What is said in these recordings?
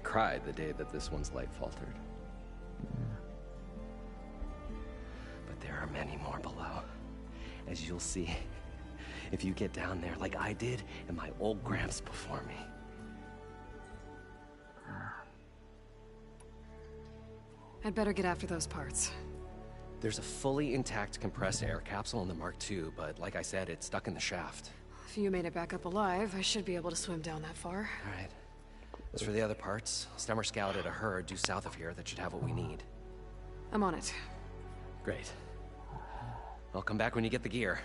cried the day that this one's light faltered. But there are many more below, as you'll see if you get down there like I did and my old Gramps before me. I'd better get after those parts. There's a fully intact compressed air capsule in the Mark II, but like I said, it's stuck in the shaft. If you made it back up alive, I should be able to swim down that far. All right. As for the other parts, Stemmer scouted a herd due south of here that should have what we need. I'm on it. Great. I'll come back when you get the gear.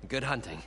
Good hunting.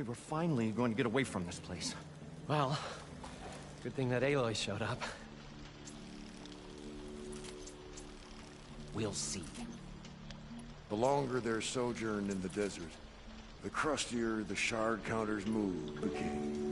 We were finally going to get away from this place. Well, good thing that Aloy showed up. We'll see. The longer their sojourn in the desert, the crustier the shard counter's mood became.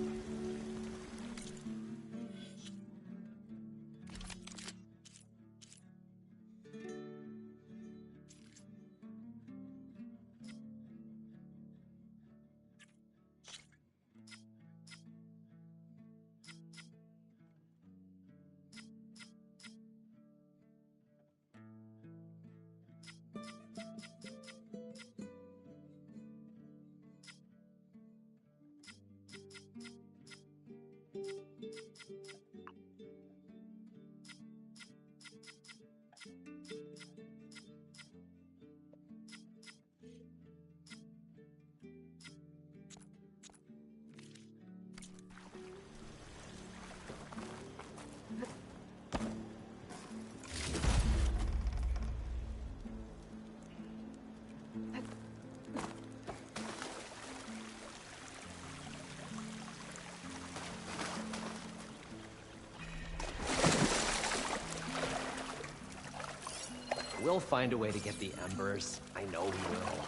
We'll find a way to get the embers. I know we will.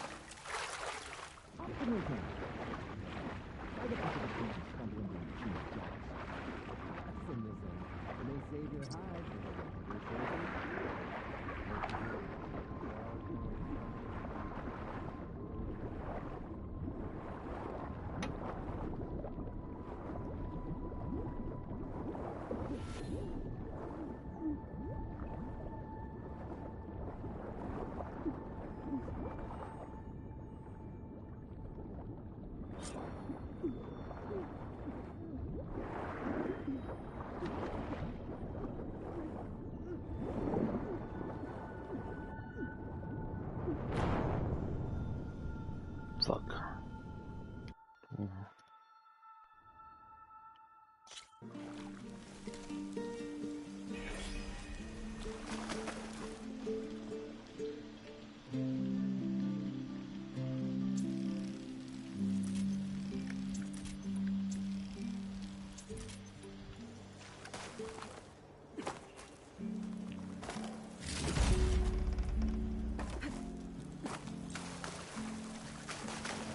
Fuck.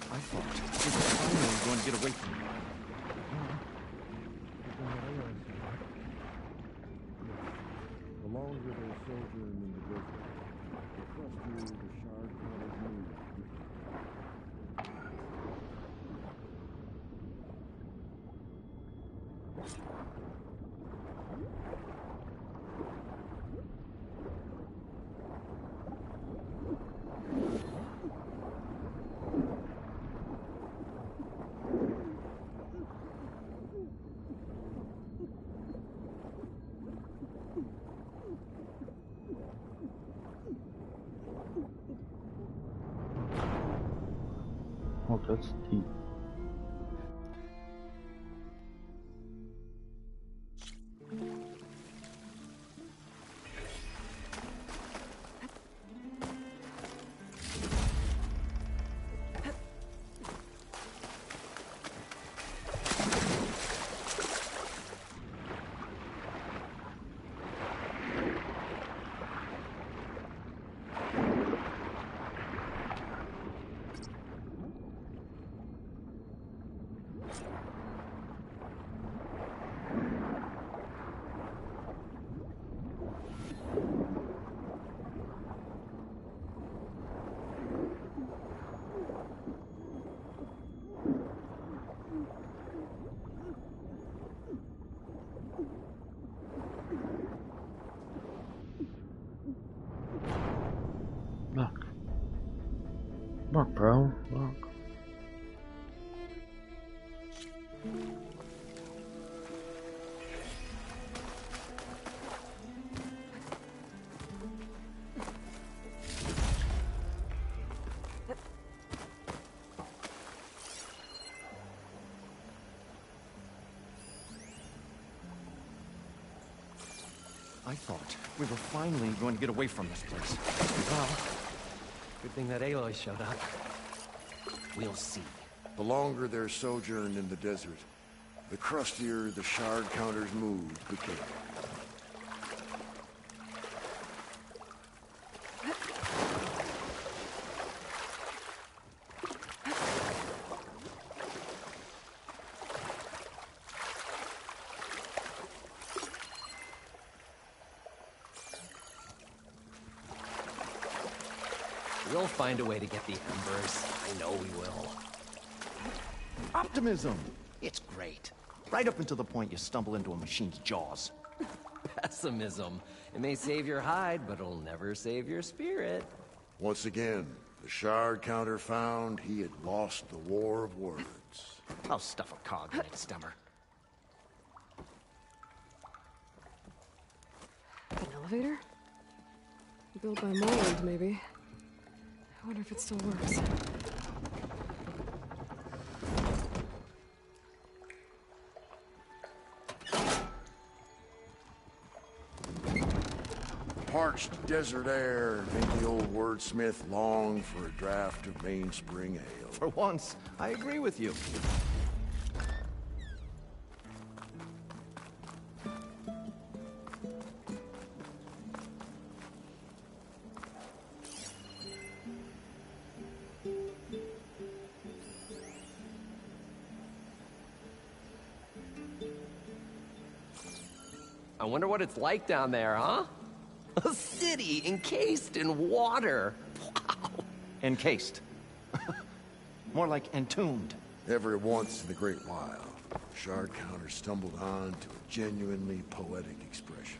I thought we were finally going to get away from it. The longer their sojourn in the desert, the crustier the shard counter's mood became. Oh, that's deep. Look. Look, bro. Look. I thought we were finally going to get away from this place. Well, good thing that Aloy showed up. We'll see. The longer their sojourn in the desert, the crustier the shard counter's mood became. We'll find a way to get the embers. I know we will. Optimism! It's great. Right up until the point you stumble into a machine's jaws. Pessimism. It may save your hide, but it'll never save your spirit. Once again, the shard counter found he had lost the war of words. I'll stuff a cog in its stomach. An elevator? Built by Moreland, maybe. I wonder if it still works. Parched desert air made the old wordsmith long for a draft of mainspring ale. For once, I agree with you. I wonder what it's like down there, huh? A city encased in water. Wow. Encased. More like entombed. Every once in a great while, shard counter stumbled on to a genuinely poetic expression.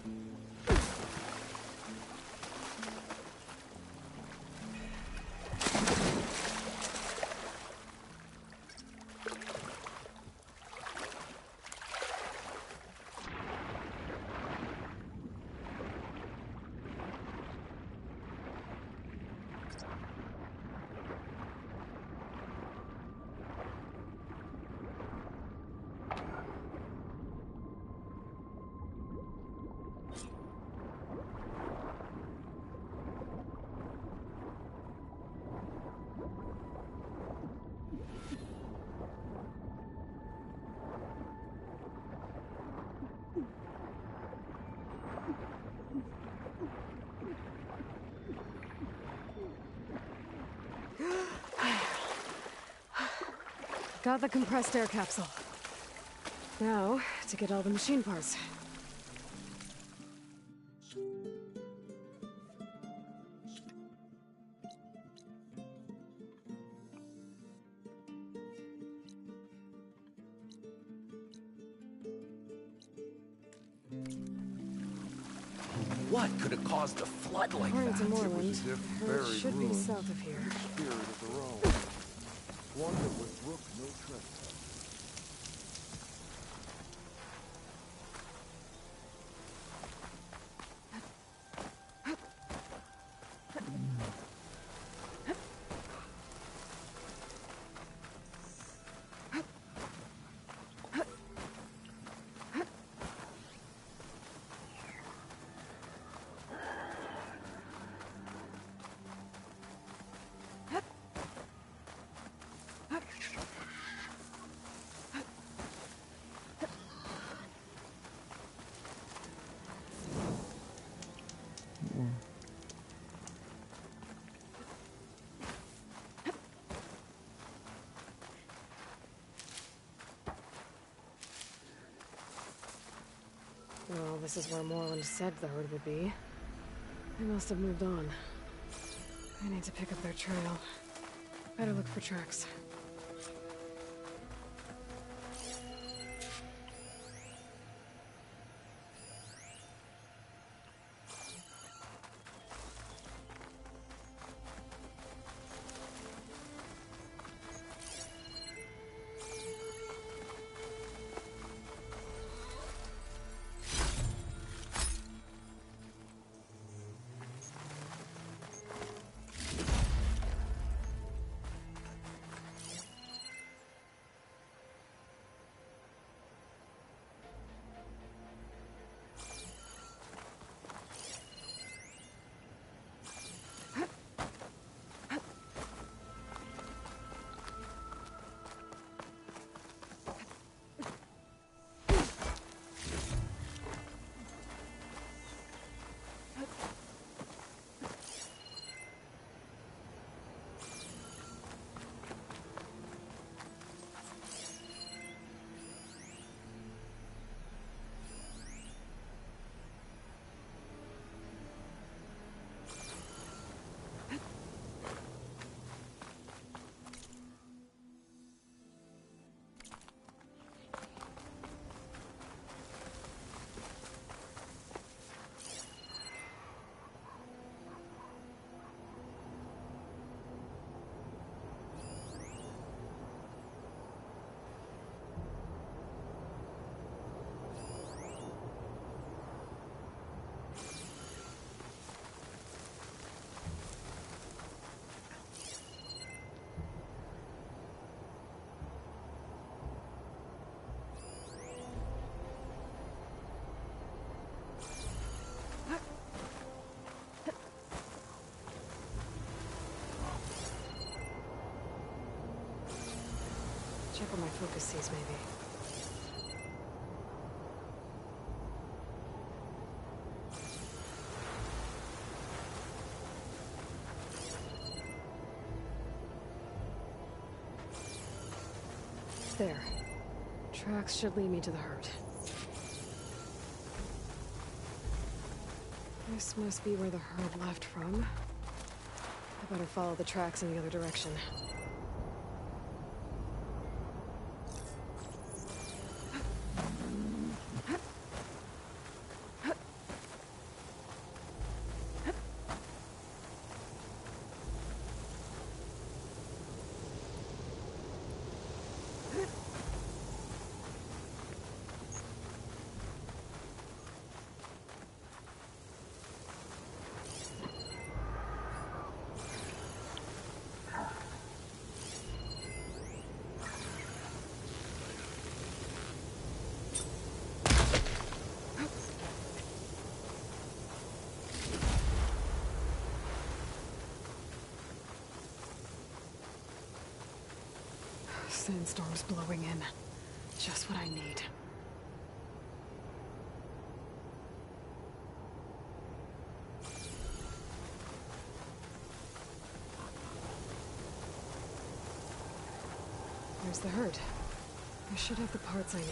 Got the compressed air capsule. Now, to get all the machine parts. What could have caused a flood like According to that? Moreland, as if the herd buried should be ruins south of here. Spirit of their own. One that would brook no trespass. this is where Moreland said the herd would be. They must have moved on. I need to pick up their trail. Better look for tracks. Check where my focus sees, maybe. There. Tracks should lead me to the herd. This must be where the herd left from. I better follow the tracks in the other direction. Sandstorm's blowing in. Just what I need. There's the herd. I should have the parts I need.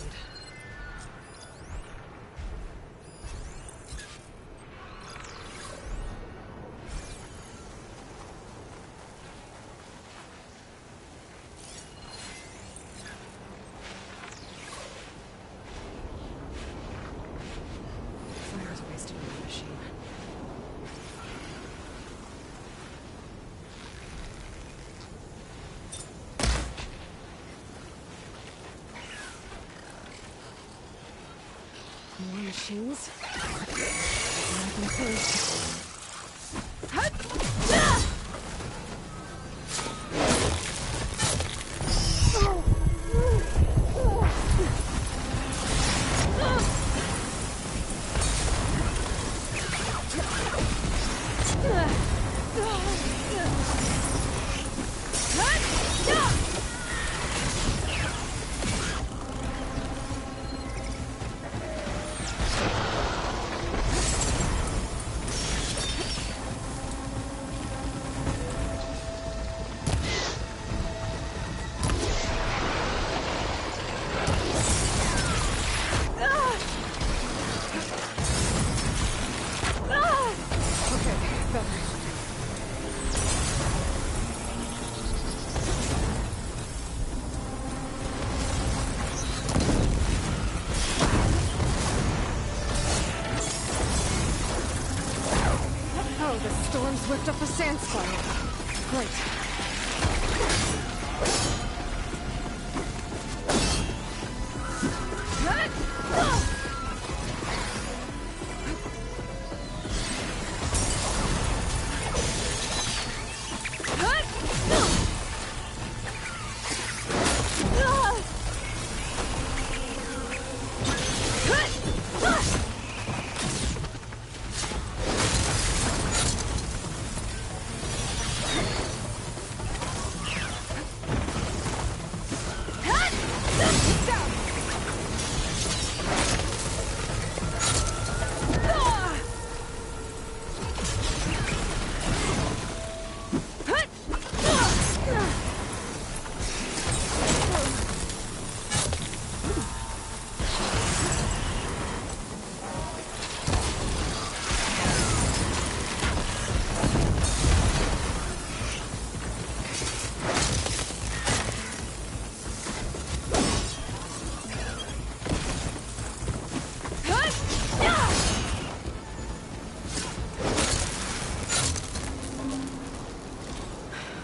More machines? Nothing first. Picked up a sand spiral. Great.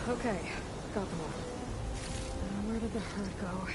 Okay, got them all. Now where did the herd go?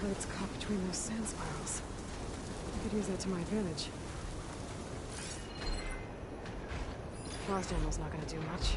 It's caught between those sand spirals. I could use that to my advantage. Frost ammo's not gonna do much.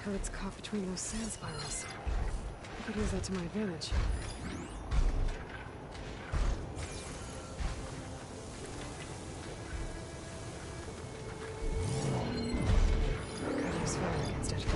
herd's caught between those sand spirals. I could use that to my advantage. Could use fire against it.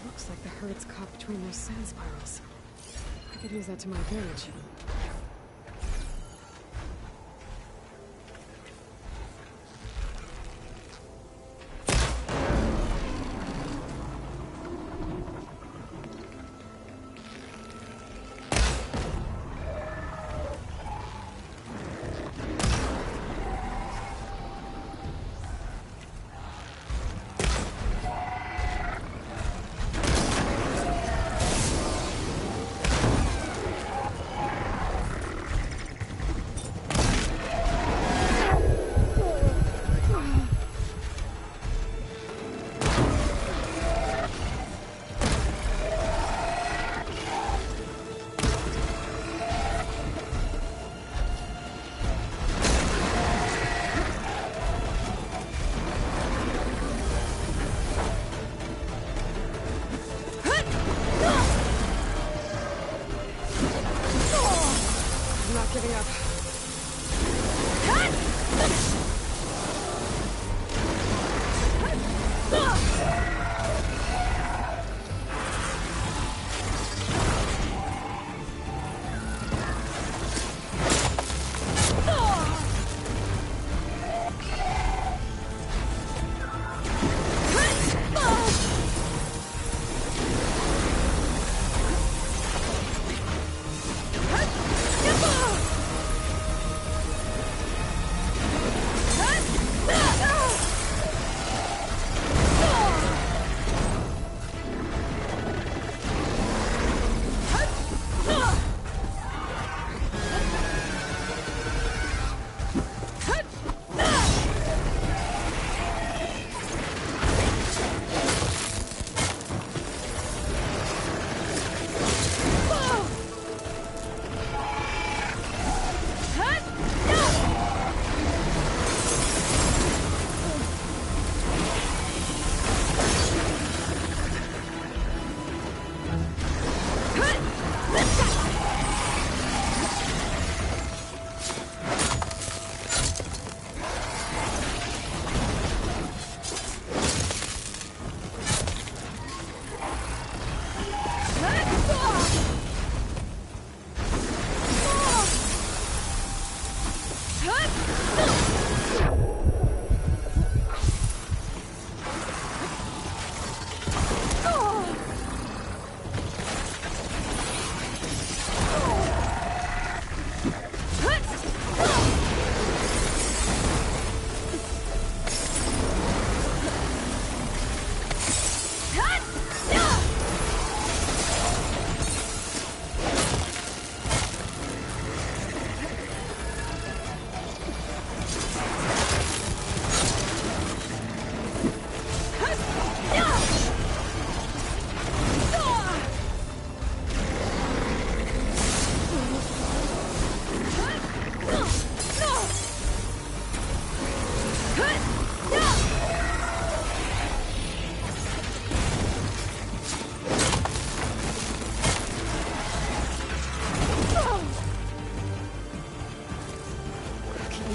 Looks like the herd's caught between those sand spirals. I could use that to my advantage. Giving up.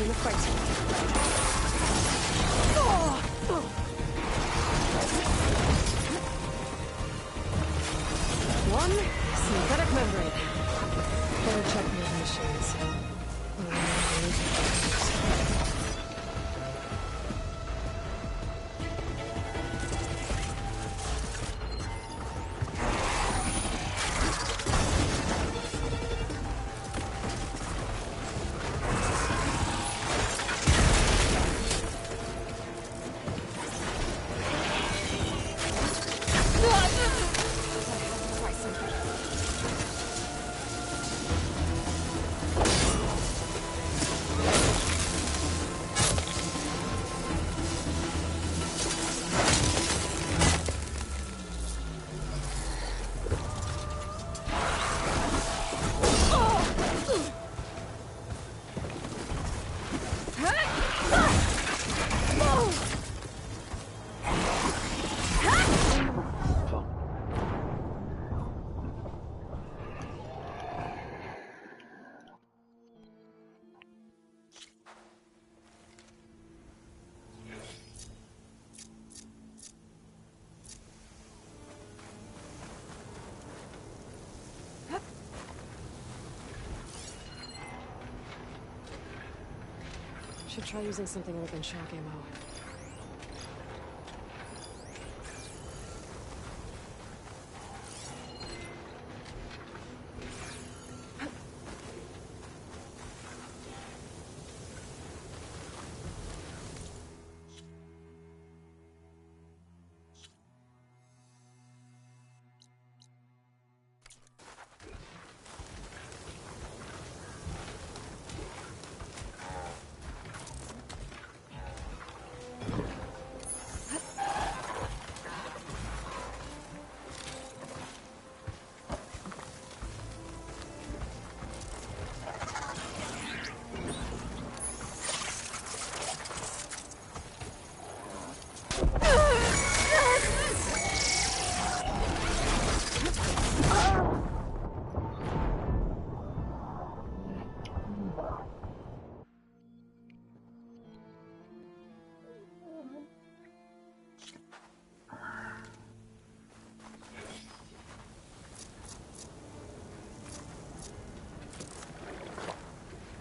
in the fight. One synthetic membrane. Better check these machines. Should try using something other than shock ammo.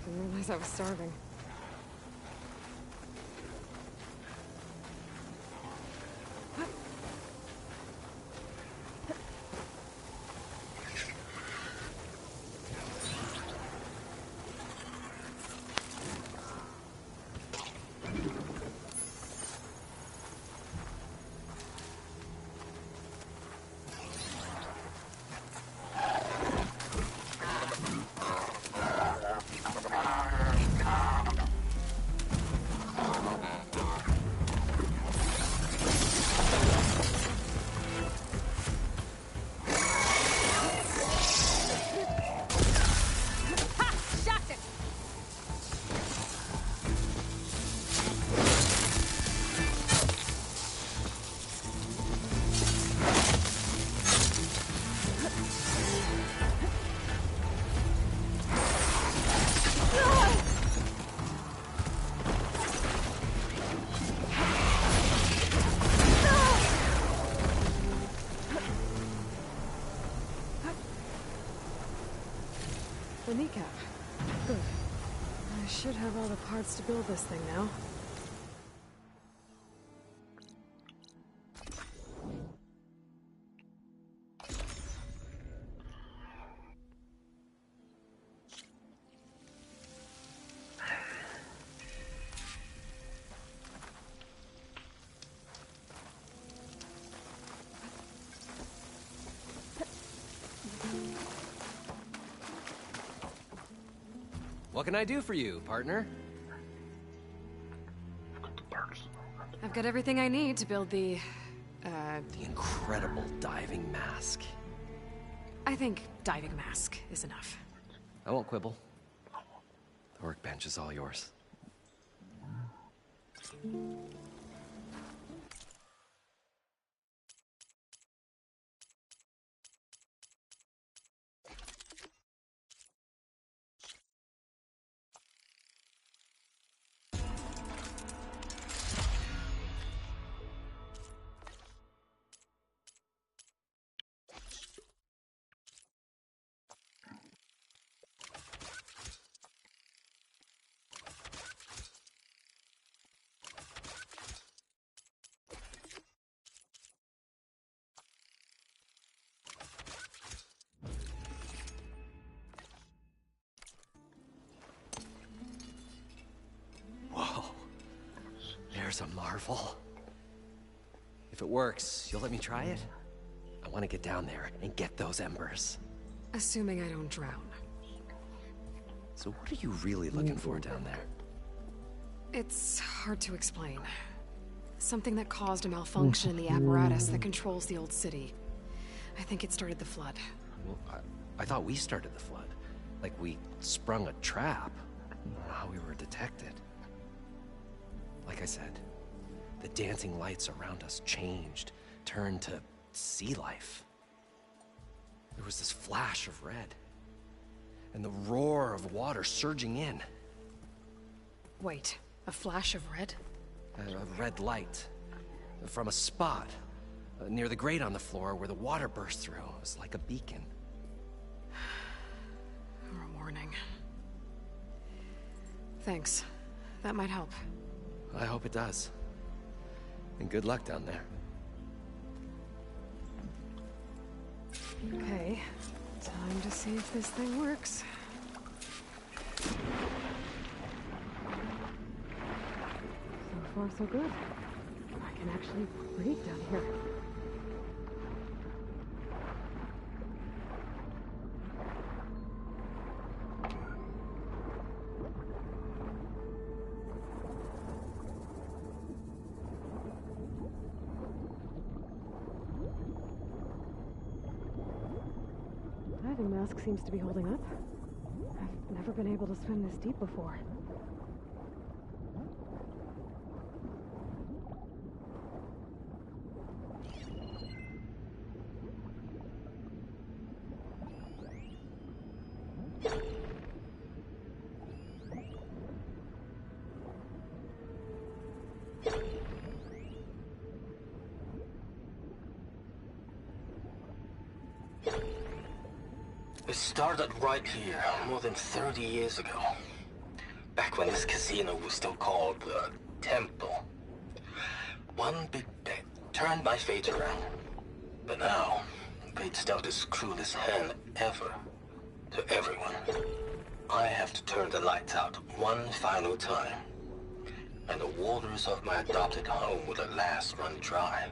Didn't realize I was starving. The kneecap. Good. I should have all the parts to build this thing now. What can I do for you, partner? I've got everything I need to build the incredible diving mask. I think diving mask is enough. I won't quibble. The workbench is all yours. course a marvel. If it works, you'll let me try it? I want to get down there and get those embers. Assuming I don't drown. So what are you really looking for down there? It's hard to explain. Something that caused a malfunction in the apparatus that controls the old city. I think it started the flood. Well, I thought we started the flood. Like we sprung a trap. I don't know how we were detected. Like I said, the dancing lights around us changed, turned to sea life. There was this flash of red, and the roar of water surging in. Wait, a flash of red? A red light from a spot near the grate on the floor where the water burst through. It was like a beacon. Or a warning. Thanks. That might help. I hope it does. And good luck down there. Okay, time to see if this thing works. So far, so good. I can actually breathe down here. Diving mask seems to be holding up. I've never been able to swim this deep before. It started right here, more than 30 years ago. Back when this casino was still called the Temple. One big bet turned my fate around. But now, fate's dealt its cruelest hand ever to everyone. I have to turn the lights out one final time. And the waters of my adopted home will at last run dry.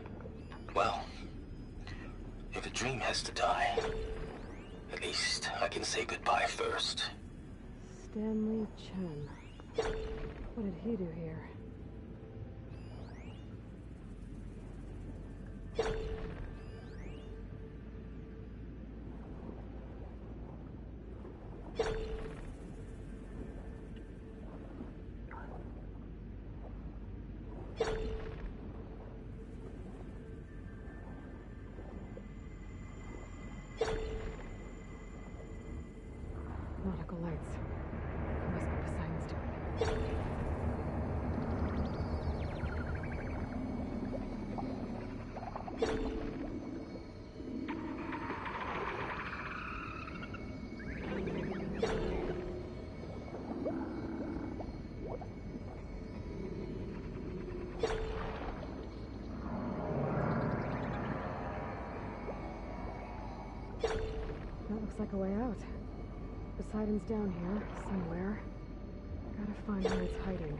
Well, if a dream has to die, at least I can say goodbye first. Stanley Chen. What did he do here? Nautical lights. Must be Poseidon's doing. That looks like a way out. Poseidon's down here, somewhere. Gotta find where it's hiding.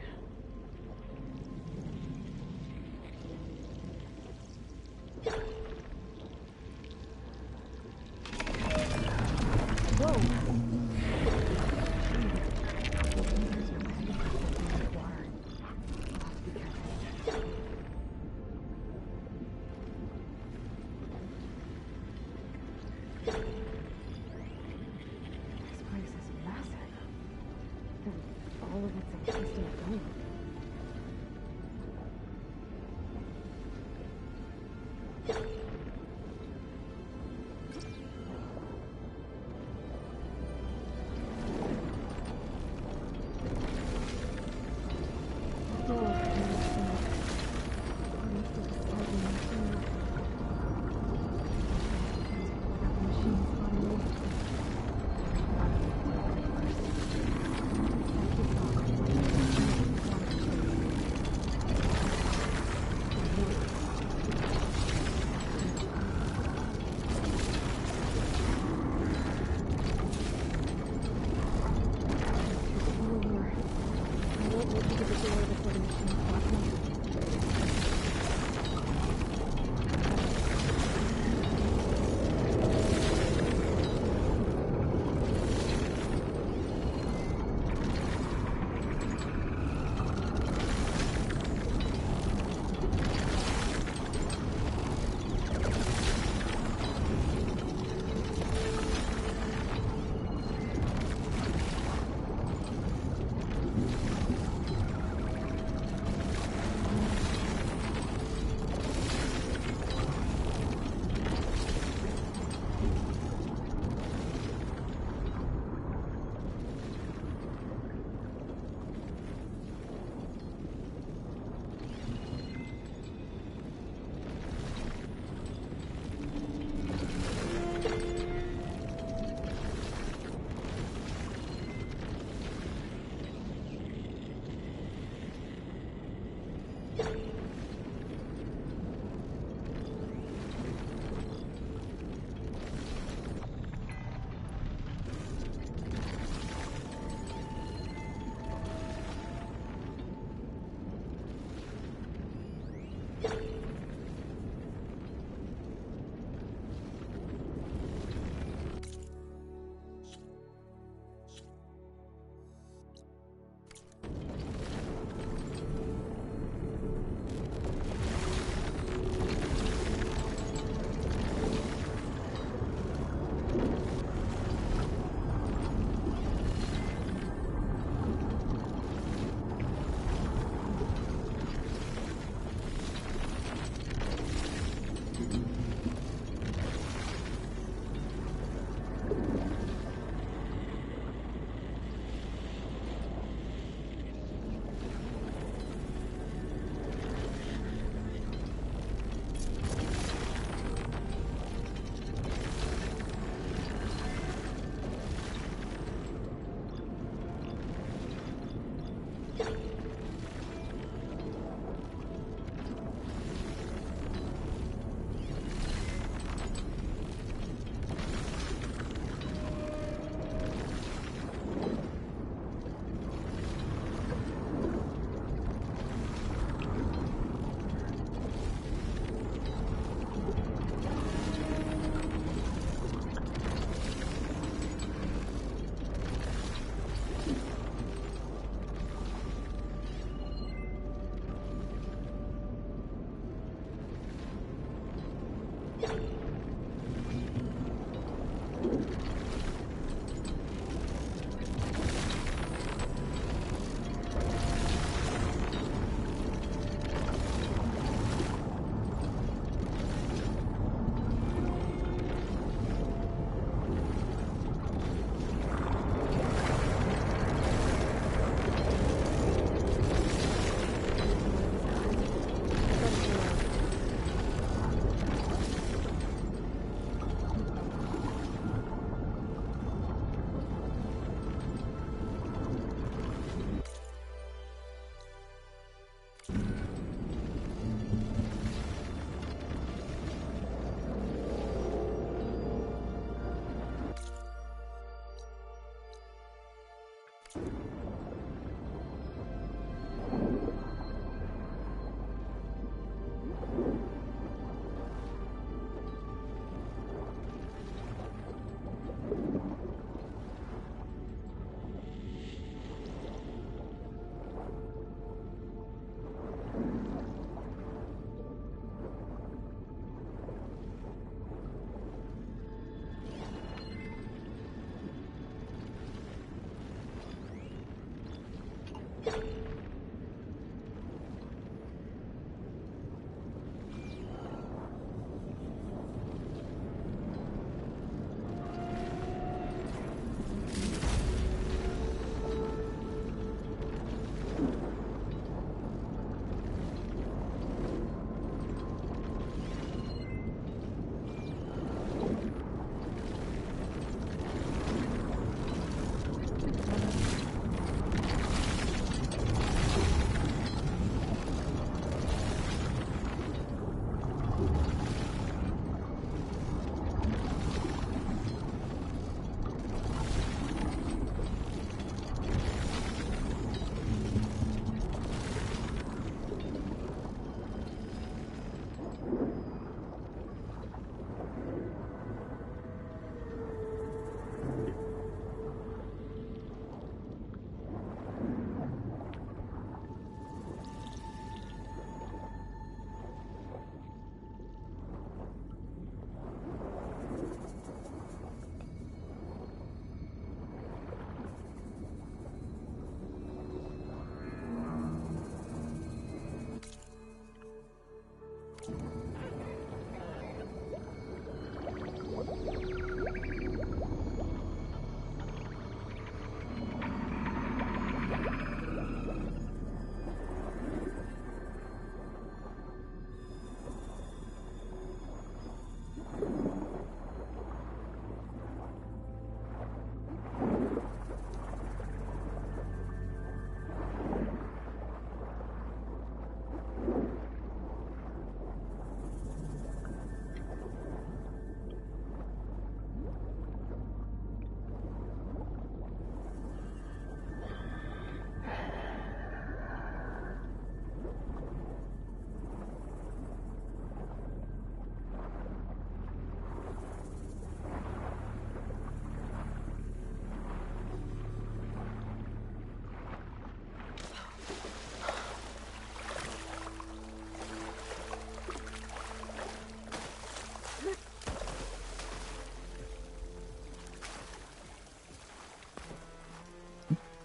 All of its existing gold.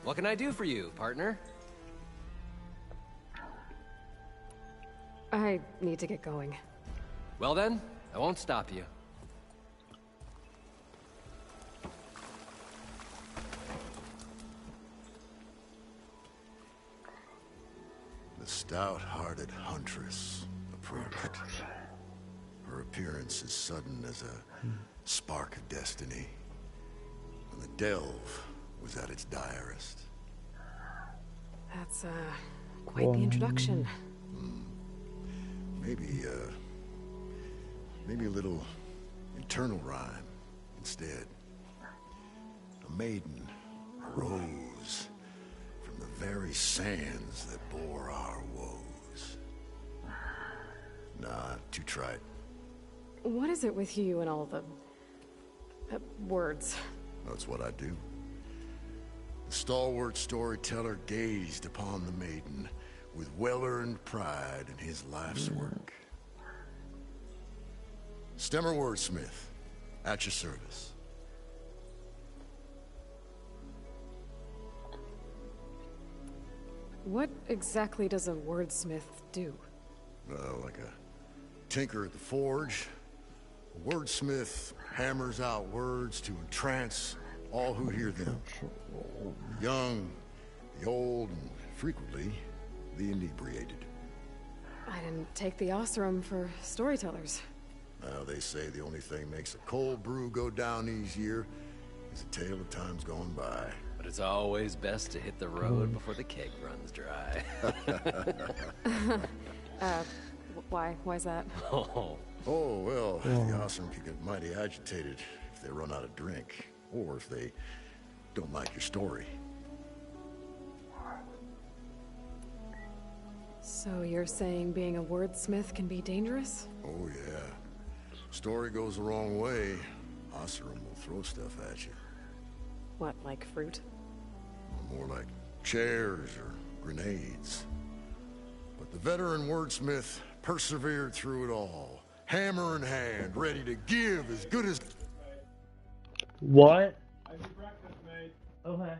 What can I do for you, partner? I need to get going. Well then, I won't stop you. The stout-hearted huntress approached. Her appearance as sudden as a spark of destiny. When the delve was at its direst. That's, quite the introduction. Maybe, maybe a little internal rhyme instead. A maiden arose from the very sands that bore our woes. Nah, too trite. What is it with you and all the... words? That's what I do. The stalwart storyteller gazed upon the maiden with well-earned pride in his life's work. Stemmer wordsmith, at your service. What exactly does a wordsmith do? Like a tinker at the forge. A wordsmith hammers out words to entrance all who hear them. The young, the old, and frequently, the inebriated. I didn't take the Osram for storytellers. Now, they say the only thing makes a cold brew go down easier is a tale of times gone by. But it's always best to hit the road before the keg runs dry. Why's that? Oh. Oh, well, the Osram can get mighty agitated if they run out of drink, or if they don't like your story. So you're saying being a wordsmith can be dangerous? Oh, yeah. Story goes the wrong way, Osram will throw stuff at you. What, like fruit? More like chairs or grenades. But the veteran wordsmith persevered through it all, hammer in hand, ready to give as good as... What? Okay.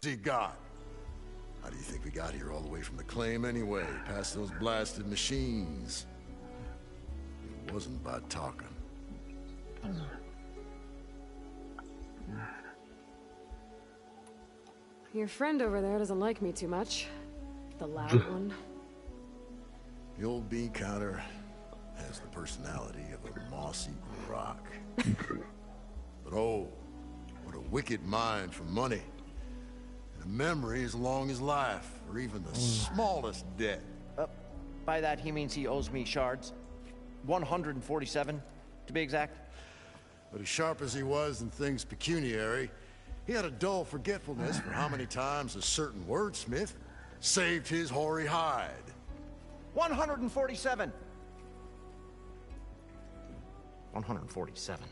he got? How do you think we got here all the way from the claim anyway, past those blasted machines? It wasn't by talking. Your friend over there doesn't like me too much. The loud one. The old bean counter has the personality of a mossy rock. But oh, what a wicked mind for money. And a memory as long as life, or even the smallest debt. By that, he means he owes me shards. 147, to be exact. But as sharp as he was in things pecuniary, he had a dull forgetfulness for how many times a certain wordsmith saved his hoary hide. 147. 147.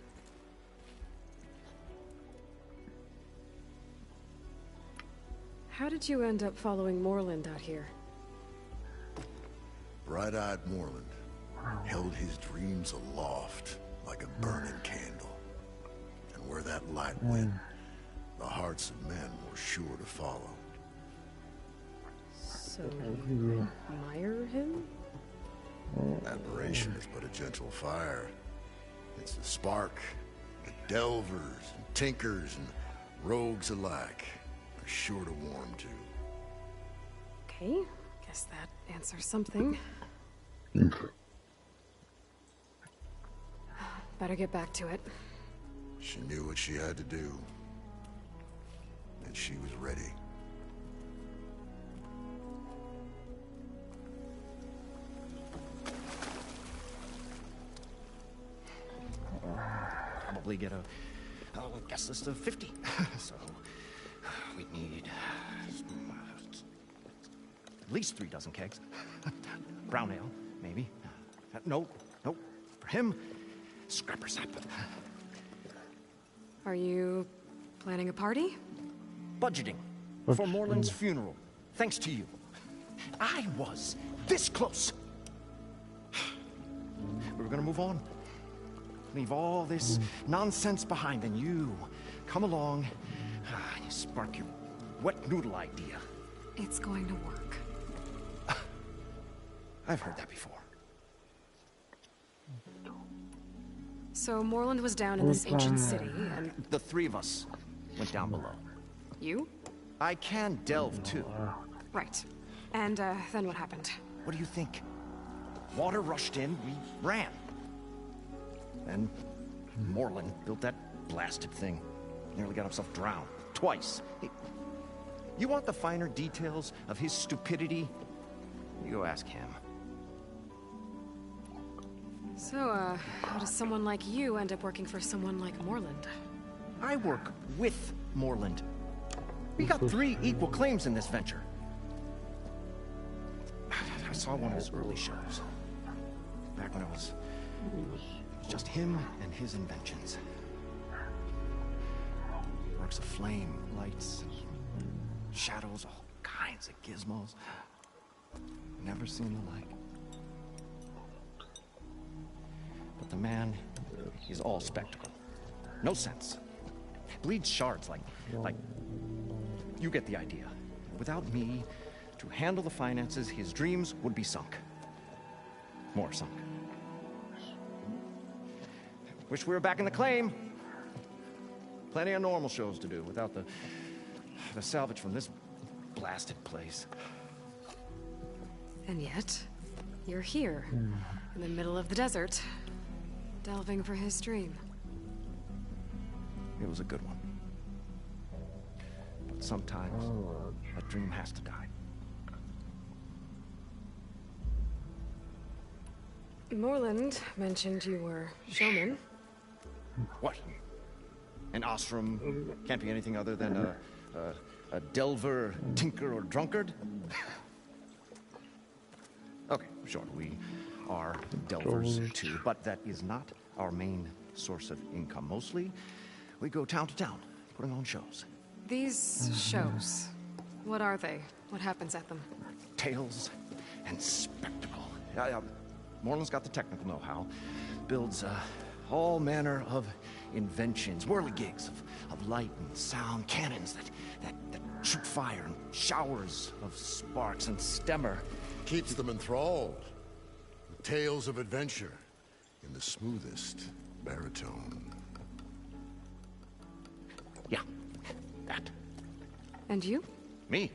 How did you end up following Moreland out here? Bright-eyed Moreland held his dreams aloft like a burning candle. And where that light went, the hearts of men were sure to follow. So, you admire him? Admiration is but a gentle fire. It's the spark that delvers and tinkers and rogues alike are sure to warm to. Okay, guess that answers something. Better get back to it. She knew what she had to do, and she was ready. Probably get a guest list of 50. So we need at least 3 dozen kegs. Brown ale, maybe. No. For him, scrapper sap. Are you planning a party? Budgeting for Moreland's funeral. Thanks to you. I was this close. We were gonna move on. Leave all this nonsense behind, and you come along and you spark your wet noodle idea. It's going to work. I've heard that before. So Moreland was down in this ancient city, and The 3 of us went down below. you? I can delve too. Right. And then what happened? What do you think? Water rushed in, we ran. Then Moreland built that blasted thing. Nearly got himself drowned. Twice. You want the finer details of his stupidity? You go ask him. So, how does someone like you end up working for someone like Moreland? I work with Moreland. We got 3 equal claims in this venture. I saw one of his early shows. Back when it was just him and his inventions. Works of flame, lights, shadows, all kinds of gizmos. Never seen the like. But the man is all spectacle. No sense. Bleeds shards like you get the idea. Without me to handle the finances, his dreams would be sunk. More sunk. Wish we were back in the claim. Plenty of normal shows to do without the salvage from this blasted place. And yet, you're here, in the middle of the desert, delving for his dream. It was a good one. But sometimes a dream has to die. Moreland mentioned you were showman. What? An ashram can't be anything other than a delver, tinker, or drunkard? Okay, sure, we are delvers too, but that is not our main source of income. Mostly, we go town to town, putting on shows. These shows, what are they? What happens at them? Tales and spectacle. Moreland's got the technical know-how. Builds all manner of inventions, whirligigs of light and sound, cannons that shoot fire and showers of sparks, and Stemmer Keeps them enthralled. With tales of adventure in the smoothest baritone. Yeah, that. And you? Me?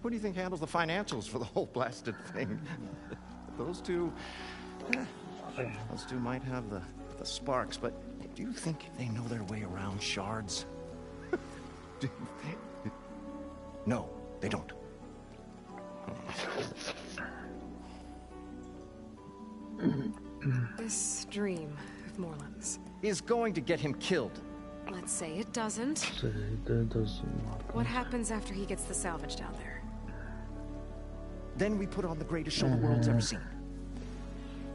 Who do you think handles the financials for the whole blasted thing? Those two... Those two might have the sparks, but do you think they know their way around shards? No, they don't. This dream of Moreland's. Is going to get him killed. Let's say it doesn't. That doesn't What happens after he gets the salvage down there? Then we put on the greatest show the world's ever seen.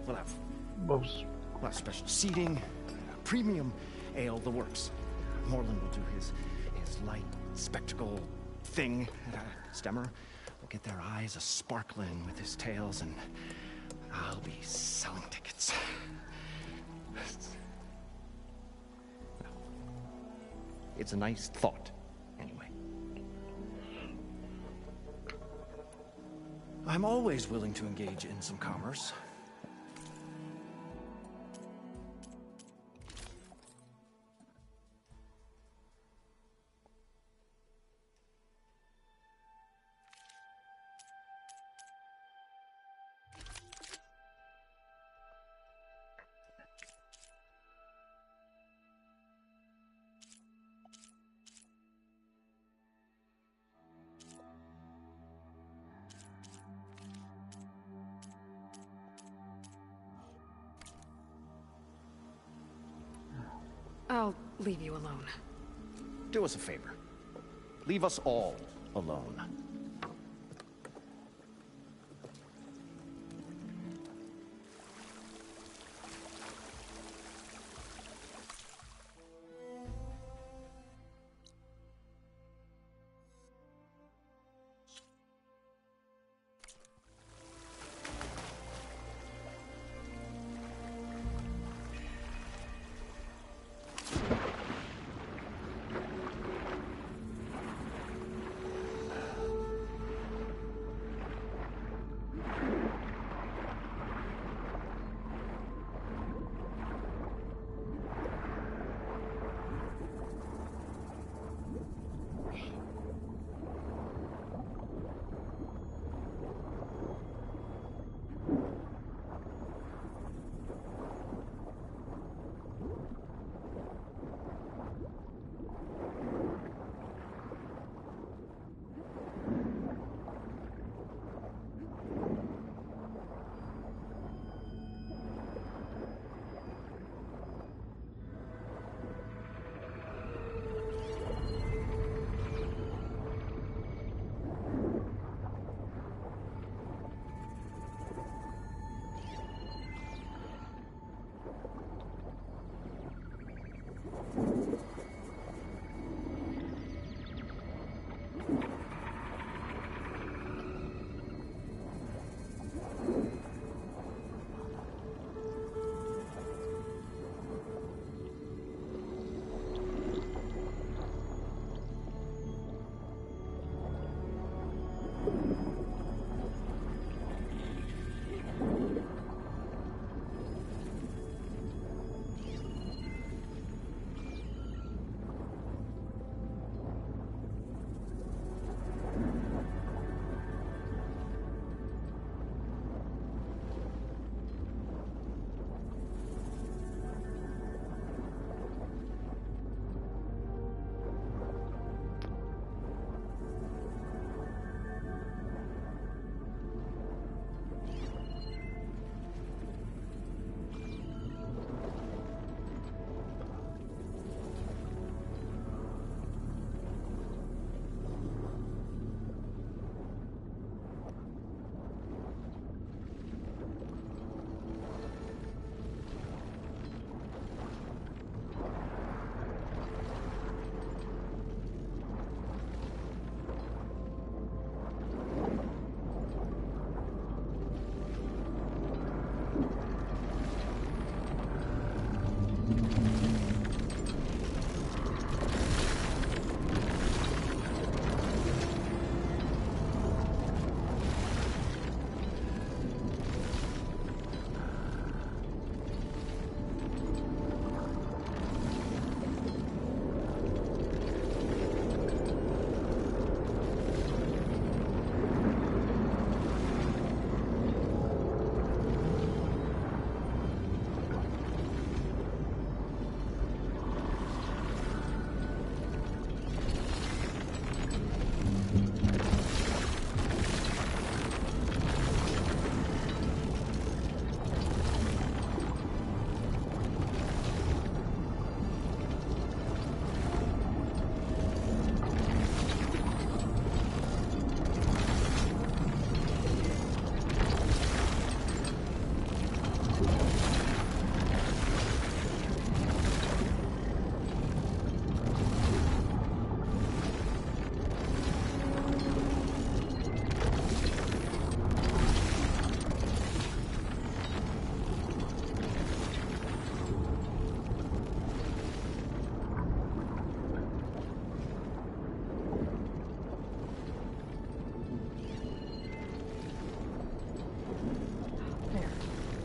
We'll have special seating, premium ale, the works. Moreland will do his light spectacle thing. Stemmer will get their eyes a-sparkling with his tales, and I'll be selling tickets. It's a nice thought, anyway. I'm always willing to engage in some commerce. I'll leave you alone. Do us a favor. Leave us all alone.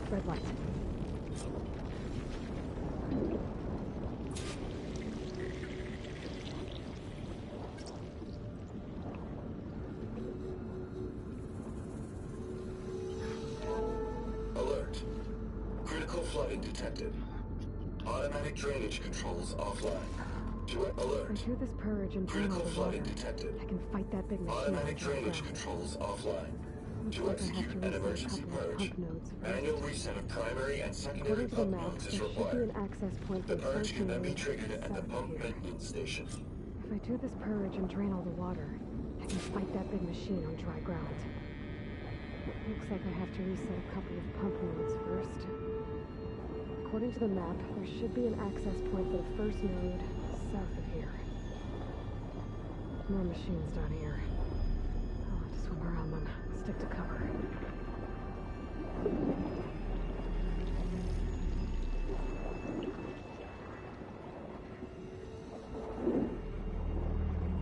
Red light. Alert. Critical flooding detected. Automatic drainage controls offline. Alert. If I do this purge and drain all Critical the water, flooding detected. I can fight that big machine. Automatic drainage controls offline. To execute an emergency purge, manual reset of primary and secondary According to the pump map, nodes is there should be required. an access point The for the purge first can then be node triggered at the south of pump here. maintenance station. If I do this purge and drain all the water, I can fight that big machine on dry ground. Looks like I have to reset a couple of pump nodes first. According to the map, there should be an access point for the first node south of here. More machines down here. I'll have to swim around them. Stick to cover.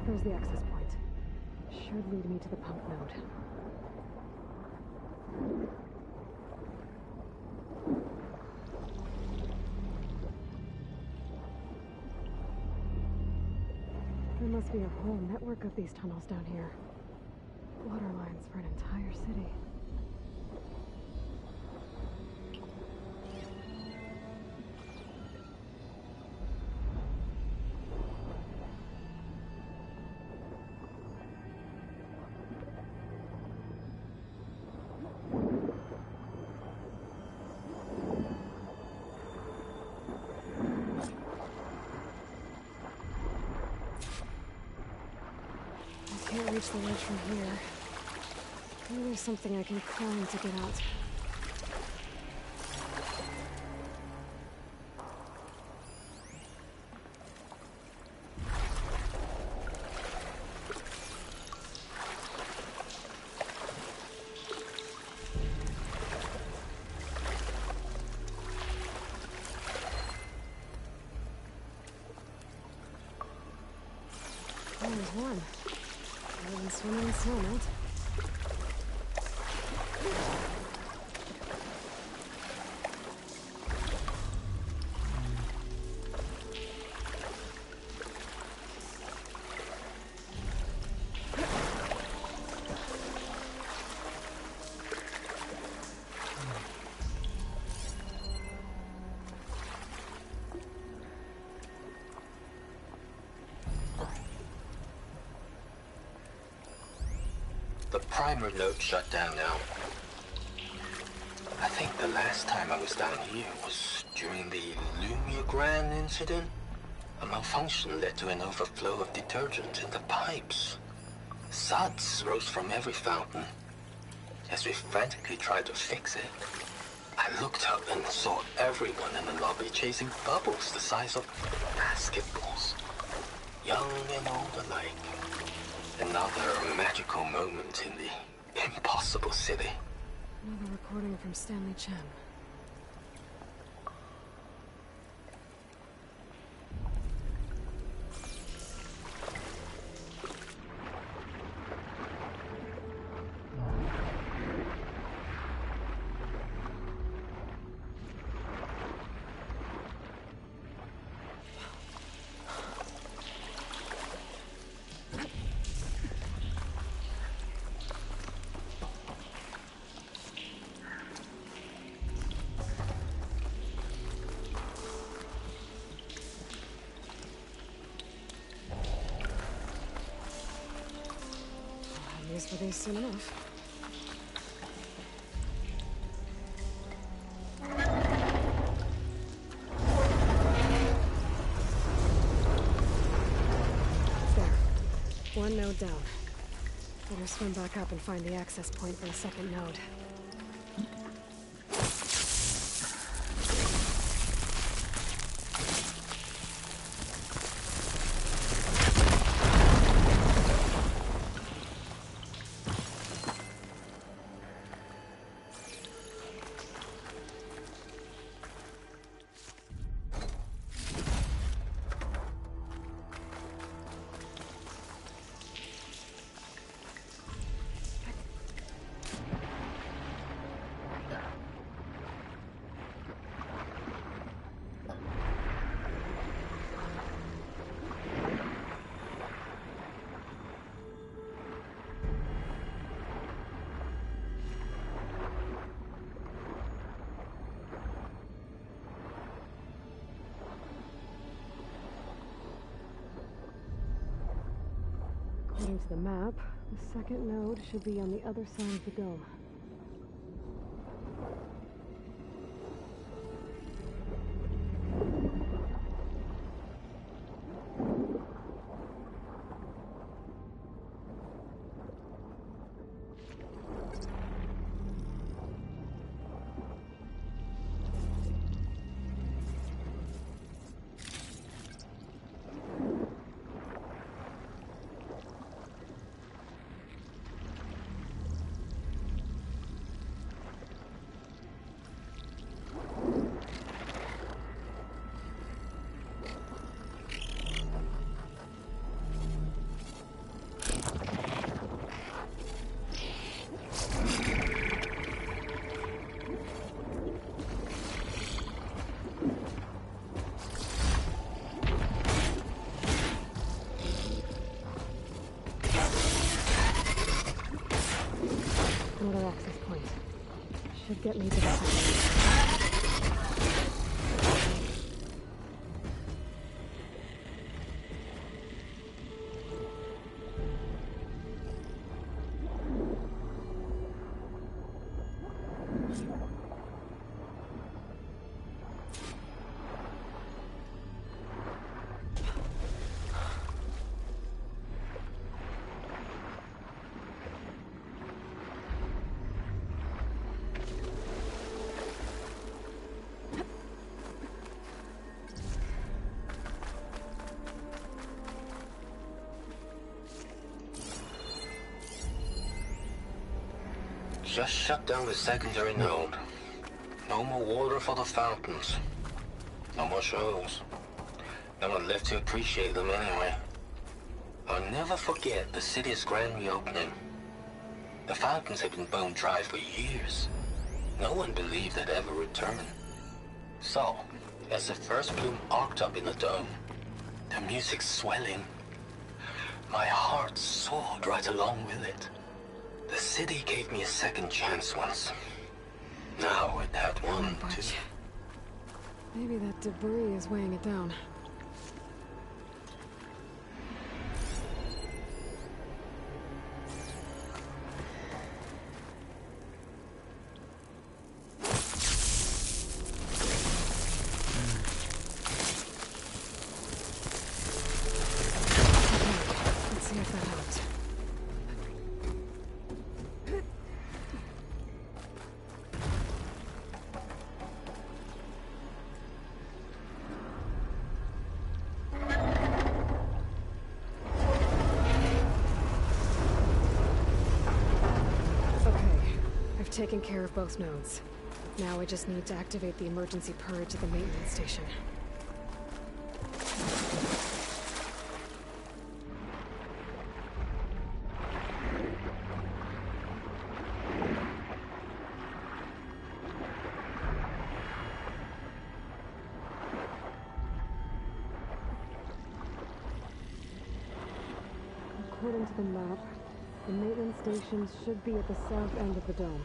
There's the access point. Should lead me to the pump node. There must be a whole network of these tunnels down here. Water lines for an entire city. I can't reach the ledge from here. Maybe there's something I can climb to get out. Oh, there's one. Better than swimming in snow, mate. The primer node shut down now. I think the last time I was down here was during the Lumia incident. A malfunction led to an overflow of detergent in the pipes. Suds rose from every fountain. As we frantically tried to fix it, I looked up and saw everyone in the lobby chasing bubbles the size of basketballs. Young and old alike. Another magical moment in the impossible city. Another recording from Stanley Chen. Use for these soon enough. There. One node down. Better swim back up and find the access point for the second node. According to the map, the second node should be on the other side of the dome. Another access point. Should get me to the second. Just shut down the secondary node. No more water for the fountains. No more shows. No one left to appreciate them anyway. I'll never forget the city's grand reopening. The fountains had been bone dry for years. No one believed they'd ever return. So, as the first bloom arced up in the dome, the music swelling, my heart soared right along with it. The city gave me a second chance once. Now it had one, too. Maybe that debris is weighing it down. Let's see if that helps. Taken care of both nodes. Now I just need to activate the emergency purge at the maintenance station. According to the map, the maintenance stations should be at the south end of the dome.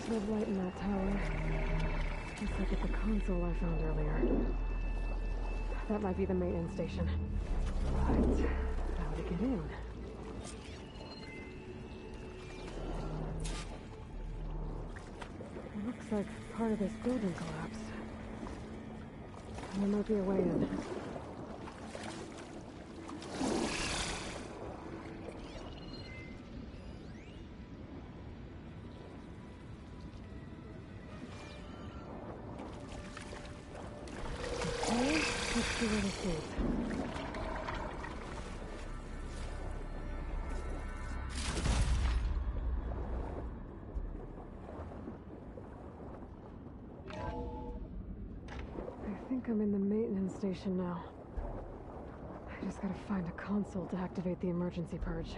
There's light in that tower. Just like at the console I found earlier. That might be the maintenance station. Right. How to get in? It looks like part of this building collapsed. There might be a way in. Let's see where this leads. I think I'm in the maintenance station now. I just gotta find a console to activate the emergency purge.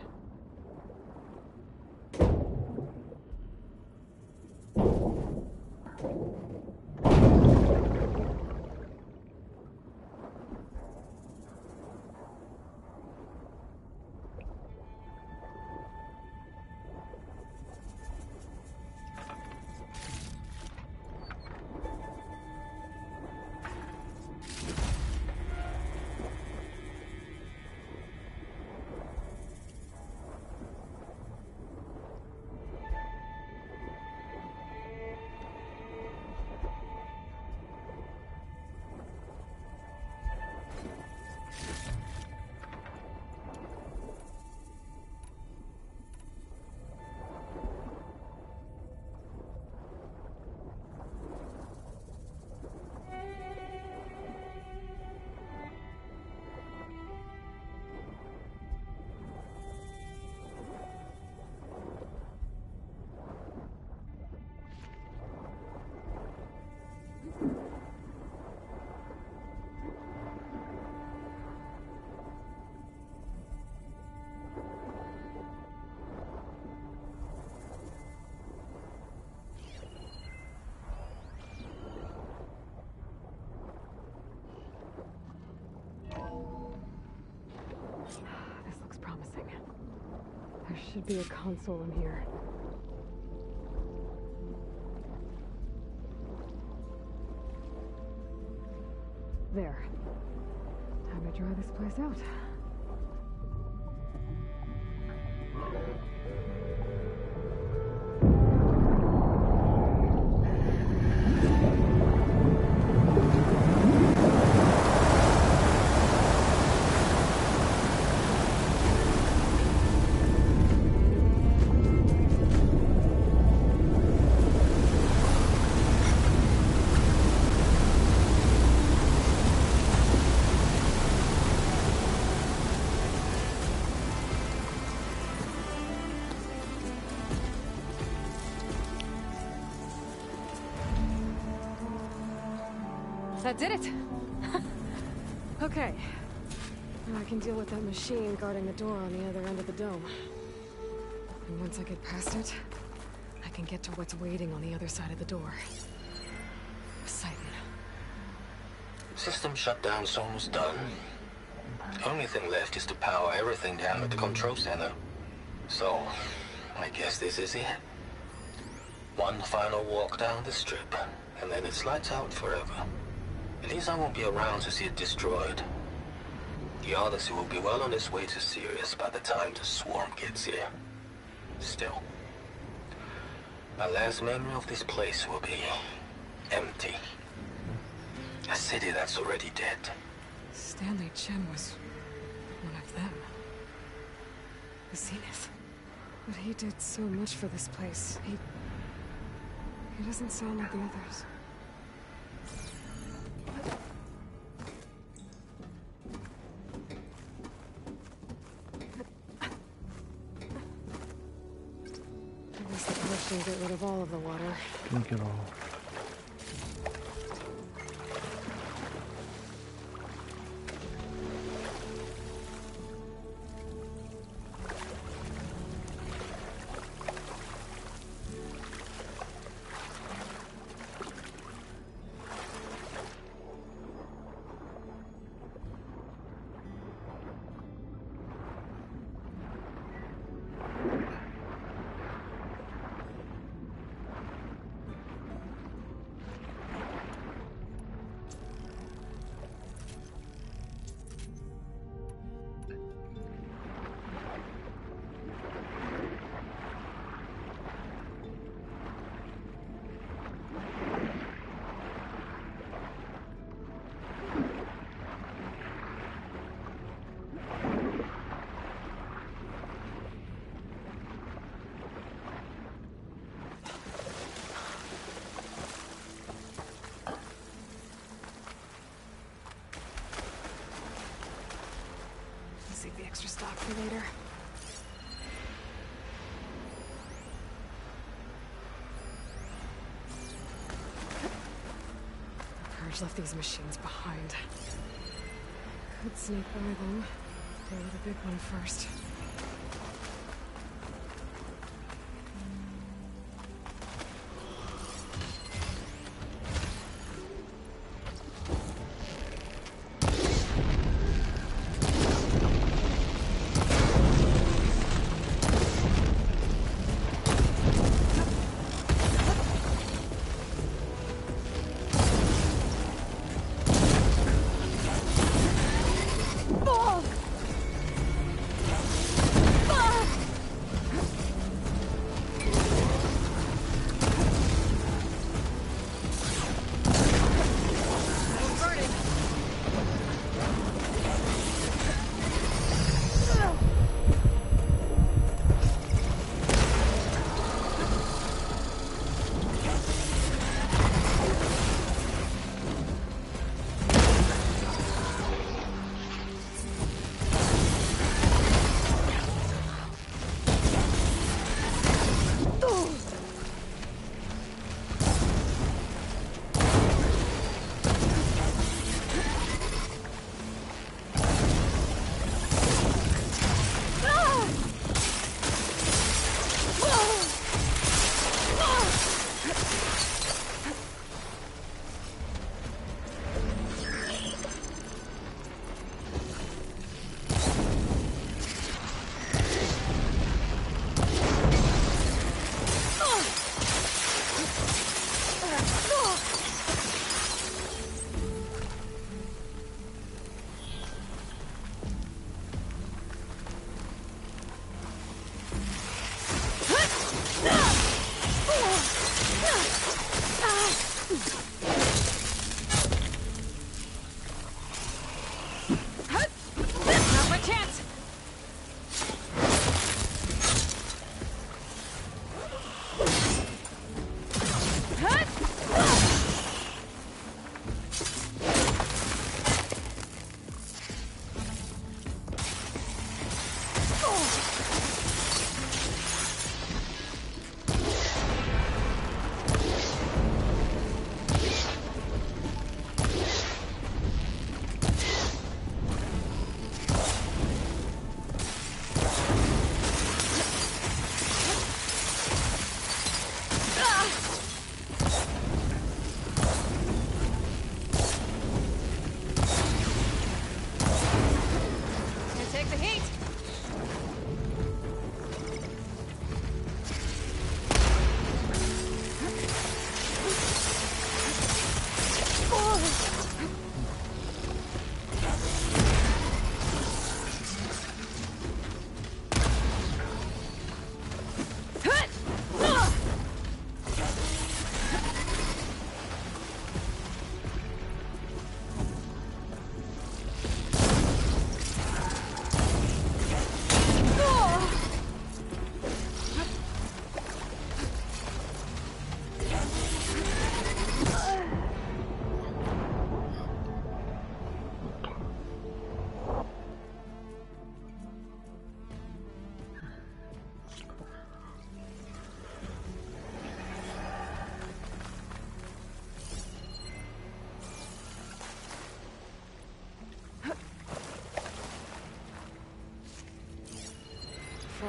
should be a console in here. There. Time to dry this place out. That did it! Okay. Now I can deal with that machine guarding the door on the other end of the dome. And once I get past it, I can get to what's waiting on the other side of the door. Poseidon. System shutdown's almost done. Only thing left is to power everything down at the control center. So, I guess this is it. One final walk down the strip, and then it's lights out forever. At least I won't be around to see it destroyed. The Odyssey will be well on its way to Sirius by the time the swarm gets here. Still, my last memory of this place will be empty. A city that's already dead. Stanley Chen was one of them. The Zenith. But he did so much for this place. He doesn't sound like the others. At least the purge didn't get rid of all of the water. Drink it all. Save the extra stock for later. The purge left these machines behind. Could sneak by them. Deal with the big one first.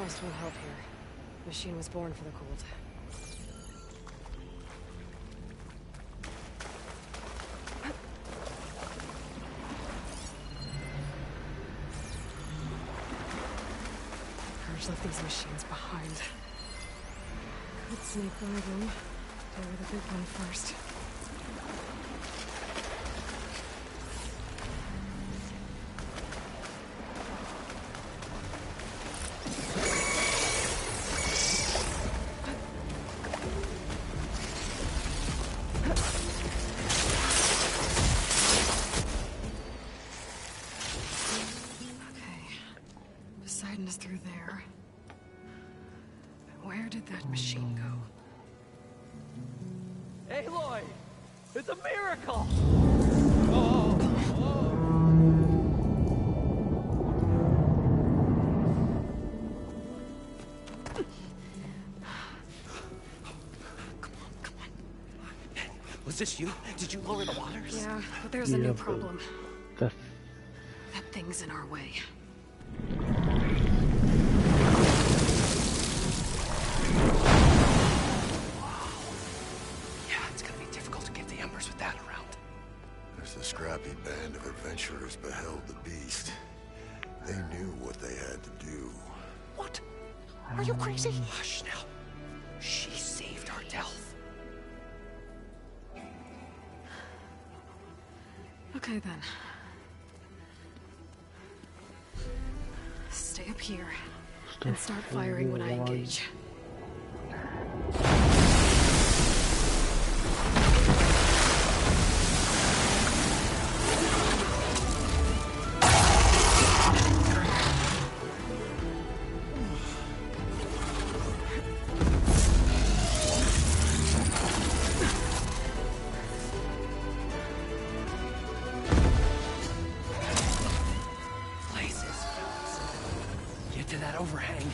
frost won't help here. The machine was born for the cold. Purge left these machines behind. Could sneak by them. Deal with the big one first. Through there. Where did that machine go? Aloy! It's a miracle! Come on. Was this you? Did you lower the waters? Yeah, but there's a new problem. That thing's in our way. The scrappy band of adventurers beheld the beast. They knew what they had to do. What? Are you crazy? Hush now. She saved our Delph. Okay then. Stay up here and start firing when I engage. To that overhang.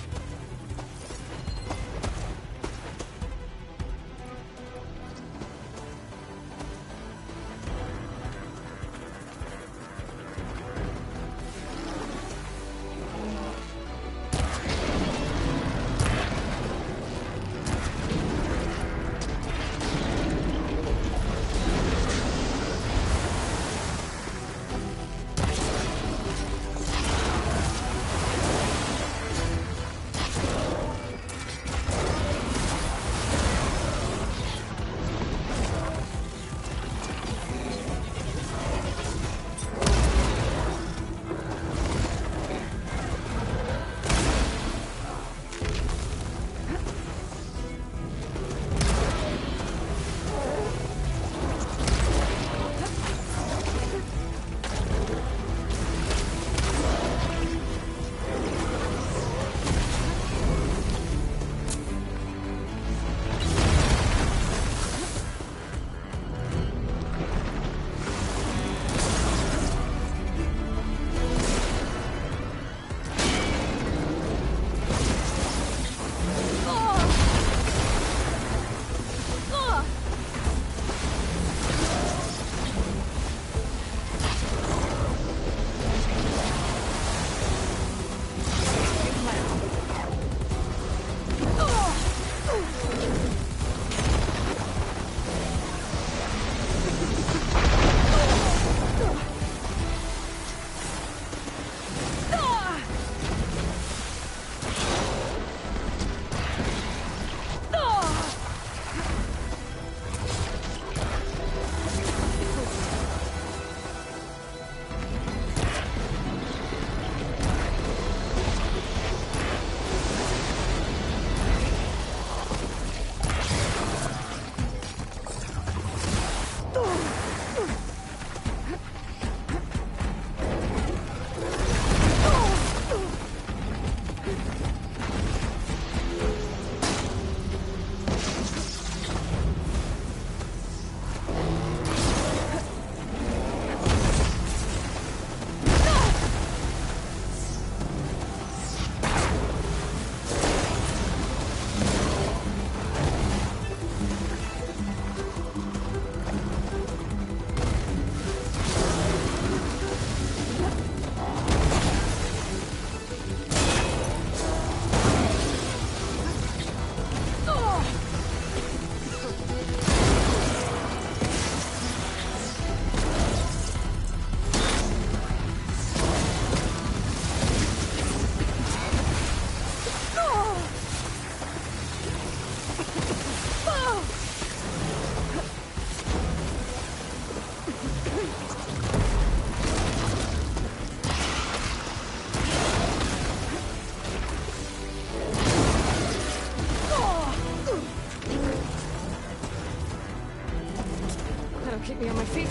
Keep me on my feet.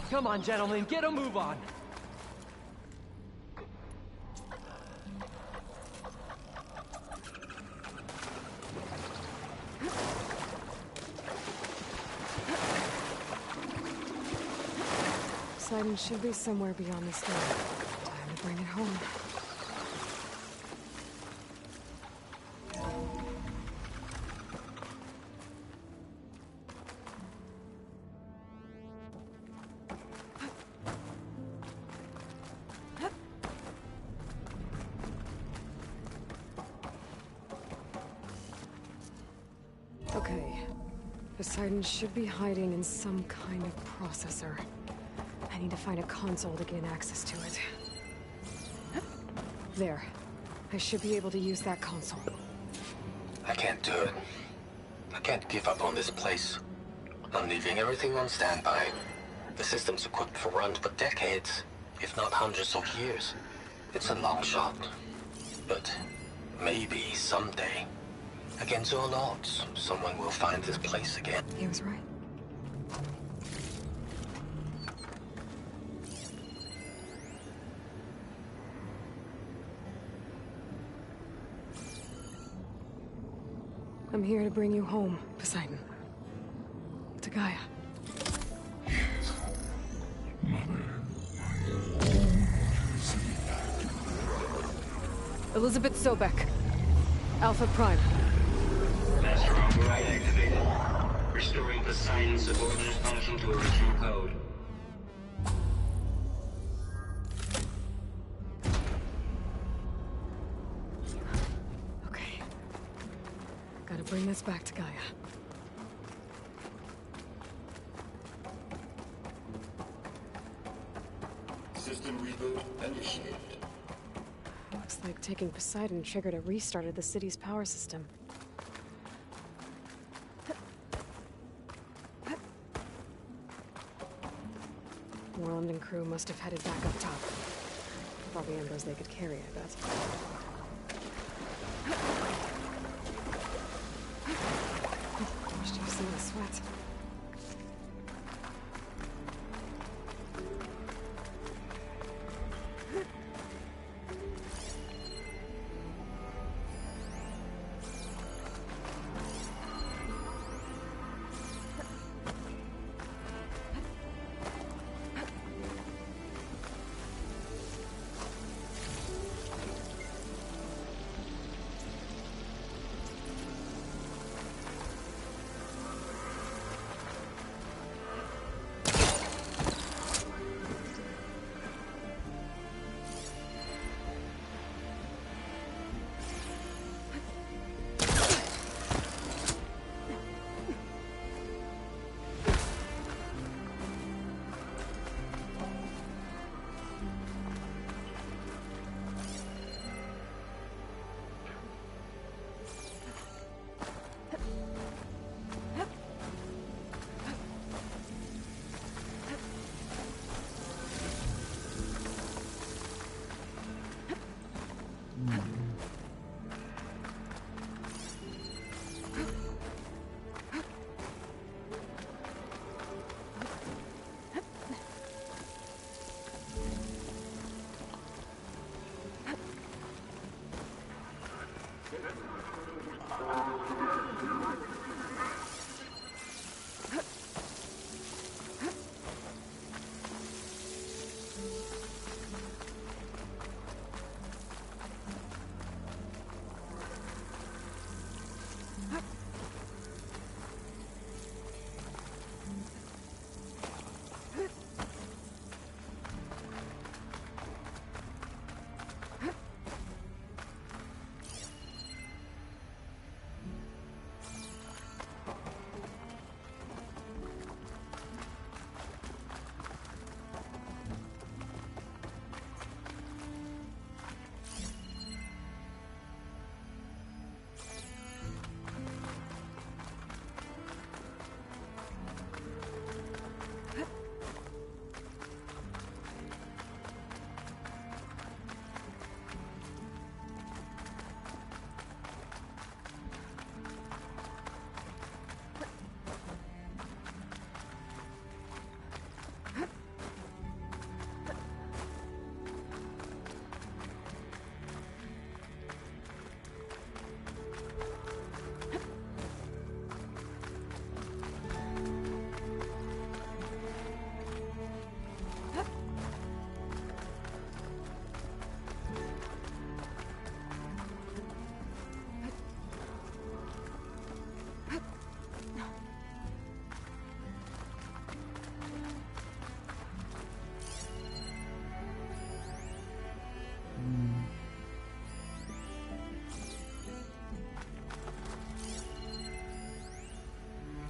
Come on, gentlemen, get a move on. Poseidon should be somewhere beyond this door. Time to bring it home. Okay. Poseidon should be hiding in some kind of processor. I need to find a console to gain access to it. There. I should be able to use that console. I can't do it. I can't give up on this place. I'm leaving everything on standby. The system's equipped for runs for decades, if not hundreds of years. It's a long shot. But maybe someday, against all odds, someone will find this place again. He was right. I'm here to bring you home, Poseidon. To Gaia. Elizabeth Sobek. Alpha Prime. Master override activated. Restoring Poseidon's subordinate function to original code. Okay. Gotta bring this back to Gaia. System reboot initiated. Looks like taking Poseidon triggered a restart of the city's power system. Moreland and crew must have headed back up top. Probably embers they could carry, I bet. Washed off some of the sweat.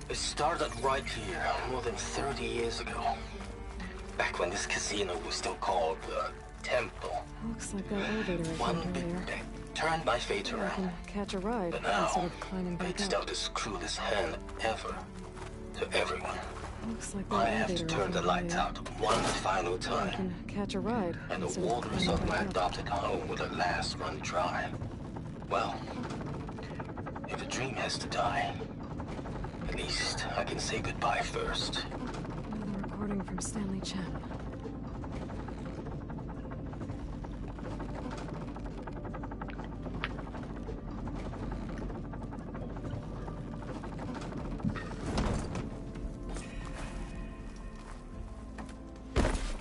It started right here, more than 30 years ago. Back when this casino was still called the Temple. Looks like that elevator I One found big earlier. bet turned my fate I around. can catch a ride But instead now, of climbing back it's up. dealt this cruelest hand ever to everyone. Looks like that I have elevator to I turn the found lights earlier. out one final I time. can catch a ride And the instead of waters climbing of my back up. adopted home will at last run dry. Well, if a dream has to die, at least I can say goodbye first. Another recording from Stanley Chen.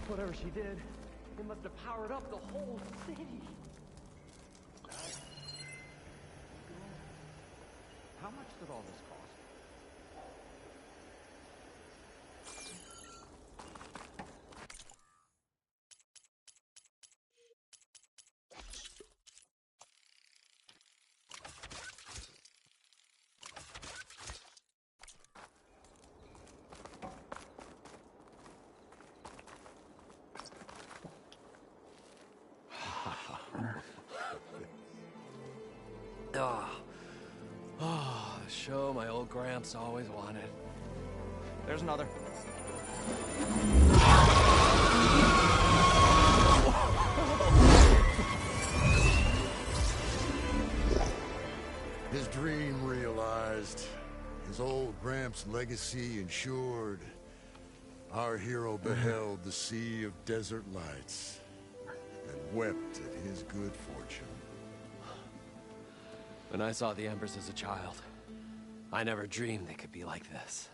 Whatever she did, it must have powered up the whole city. How much did all this cost? The show my old Gramps always wanted. There's another. His dream realized. His old Gramps' legacy ensured. Our hero beheld the sea of desert lights and wept at his good fortune. When I saw the Embers as a child, I never dreamed they could be like this.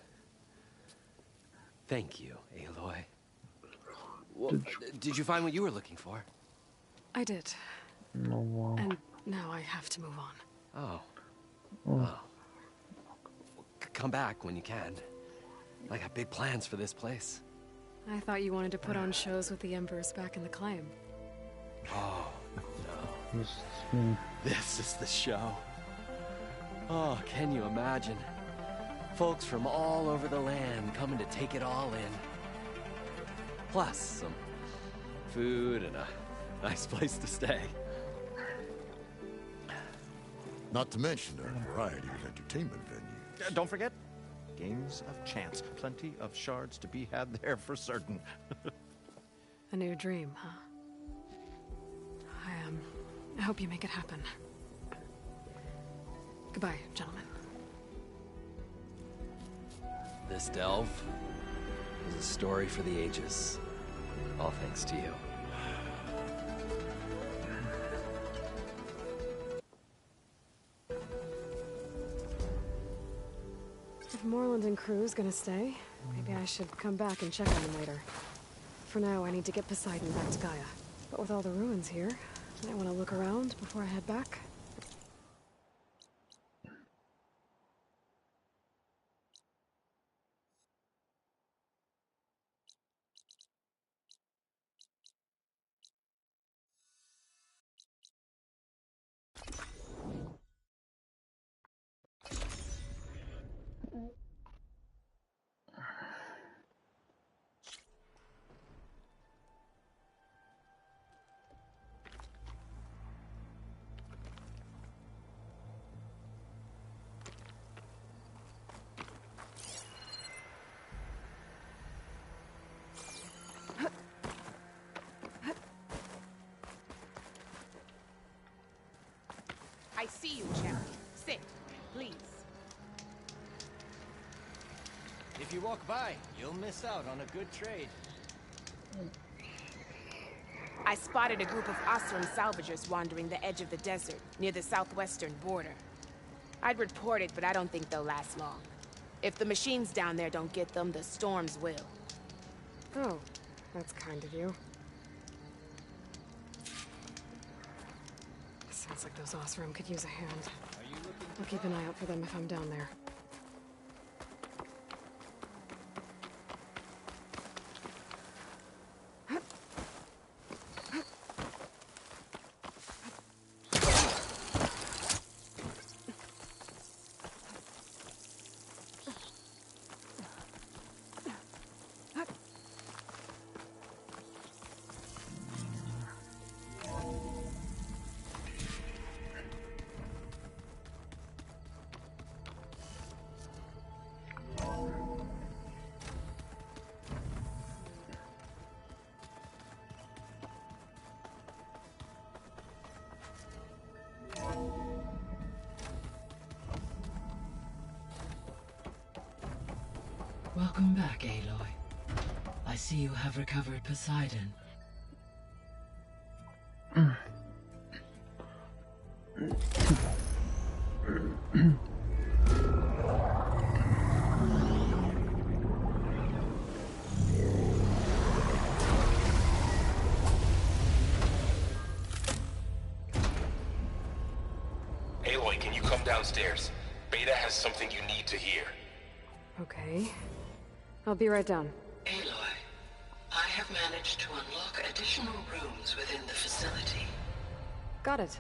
Thank you, Aloy. Well, did you find what you were looking for? I did. Oh, wow. And now I have to move on. Oh. Oh. Come back when you can. I got big plans for this place. I thought you wanted to put on shows with the Embers back in the claim. Oh, no. This is me. This is the show. Oh, can you imagine? Folks from all over the land coming to take it all in. Plus some food and a nice place to stay. Not to mention a variety of entertainment venues. Don't forget, games of chance. Plenty of shards to be had there for certain. A new dream, huh? I hope you make it happen. Goodbye, gentlemen. This delve is a story for the ages. All thanks to you. If Moreland and crew's gonna stay, maybe I should come back and check on them later. For now, I need to get Poseidon back to Gaia. But with all the ruins here, I want to look around before I head back. I see you, champion. Sit, please. If you walk by, you'll miss out on a good trade. I spotted a group of Osram salvagers wandering the edge of the desert, near the southwestern border. I'd report it, but I don't think they'll last long. If the machines down there don't get them, the storms will. Oh, that's kind of you. Sounds like those Osram could use a hand. I'll keep an eye out for them if I'm down there. Welcome back, Aloy. I see you have recovered Poseidon. Aloy, can you come downstairs? Beta has something you need to hear. Okay. I'll be right down. Aloy, I have managed to unlock additional rooms within the facility. Got it.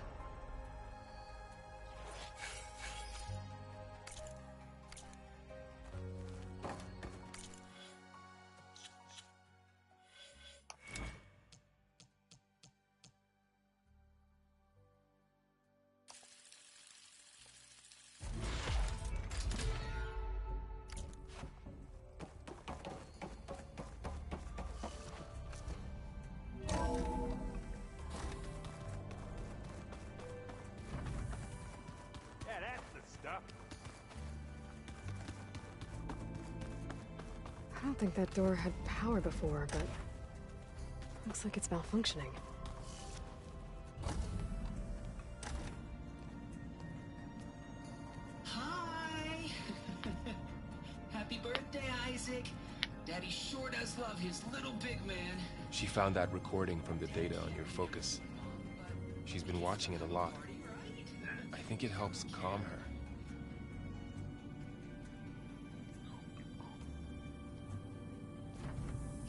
I don't think that door had power before, but looks like it's malfunctioning. Hi! Happy birthday, Isaac. Daddy sure does love his little big man. She found that recording from the data on your focus. She's been watching it a lot. I think it helps calm her.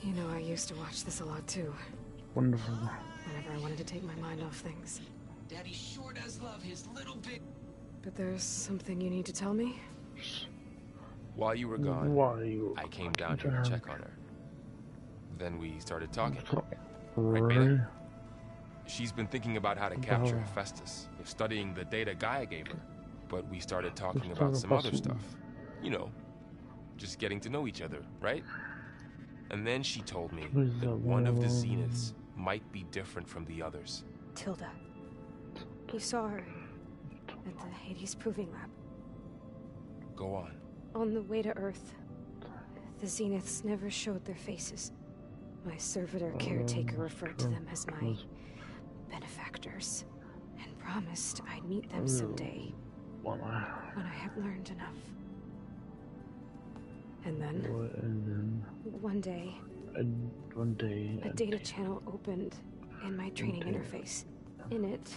You know, I used to watch this a lot too. Wonderful. Whenever I wanted to take my mind off things. Daddy sure does love his little big... But there's something you need to tell me? While you were gone, I came down here to check on her. Then we started talking. Right, Beta? She's been thinking about how to capture Hephaestus, studying the data Gaia gave her. But we started talking about some other stuff. You know, just getting to know each other, right? And then she told me that one of the Zeniths might be different from the others. Tilda. You saw her at the Hades Proving Lab. Go on. On the way to Earth, the Zeniths never showed their faces. My servitor caretaker referred to them as my benefactors, and promised I'd meet them someday, when I have learned enough. And then? One day, a data channel opened in my training interface. In it,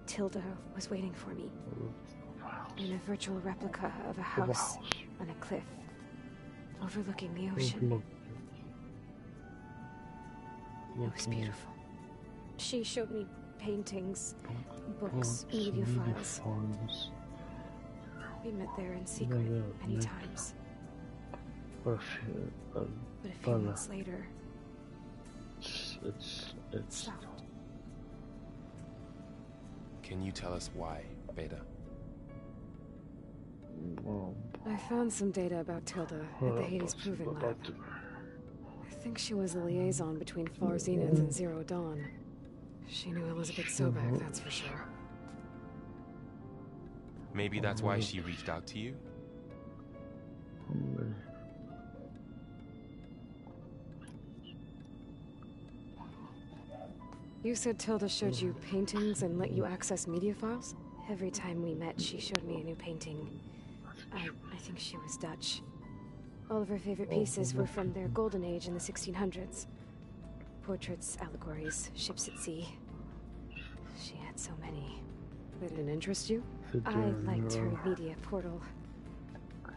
Tilda was waiting for me. In a virtual replica of a house on a cliff, overlooking the ocean. It was beautiful. She showed me paintings, books, media files. We met there in secret many times. But a few months later, it stopped. Can you tell us why, Beta? I found some data about Tilda at the Hades Proving Lab. I think she was the liaison between Far Zenith and Zero Dawn. She knew Elizabeth Sobek, that's for sure. Maybe that's why she reached out to you? You said Tilda showed you paintings and let you access media files? Every time we met, she showed me a new painting. I think she was Dutch. All of her favorite pieces were from their golden age in the 1600s. Portraits, allegories, ships at sea. She had so many. They didn't interest you? I liked her media portal.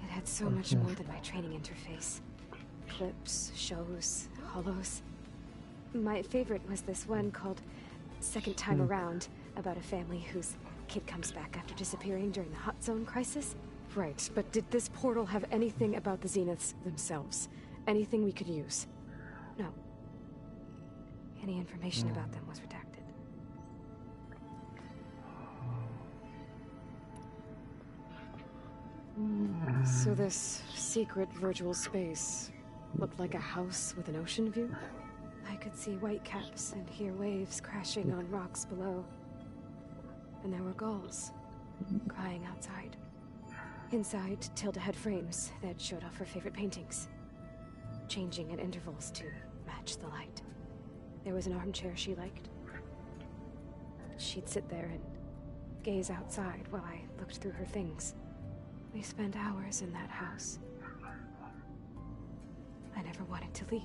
It had so much more than my training interface. Clips, shows, holos. My favorite was this one called Second Time Around, about a family whose kid comes back after disappearing during the Hot Zone crisis. Right, but did this portal have anything about the Zeniths themselves? Anything we could use? No. Any information about them was redacted. So this secret virtual space looked like a house with an ocean view? I could see whitecaps and hear waves crashing on rocks below. And there were gulls crying outside. Inside, Tilda had frames that showed off her favorite paintings, changing at intervals to match the light. There was an armchair she liked. She'd sit there and gaze outside while I looked through her things. We spent hours in that house. I never wanted to leave.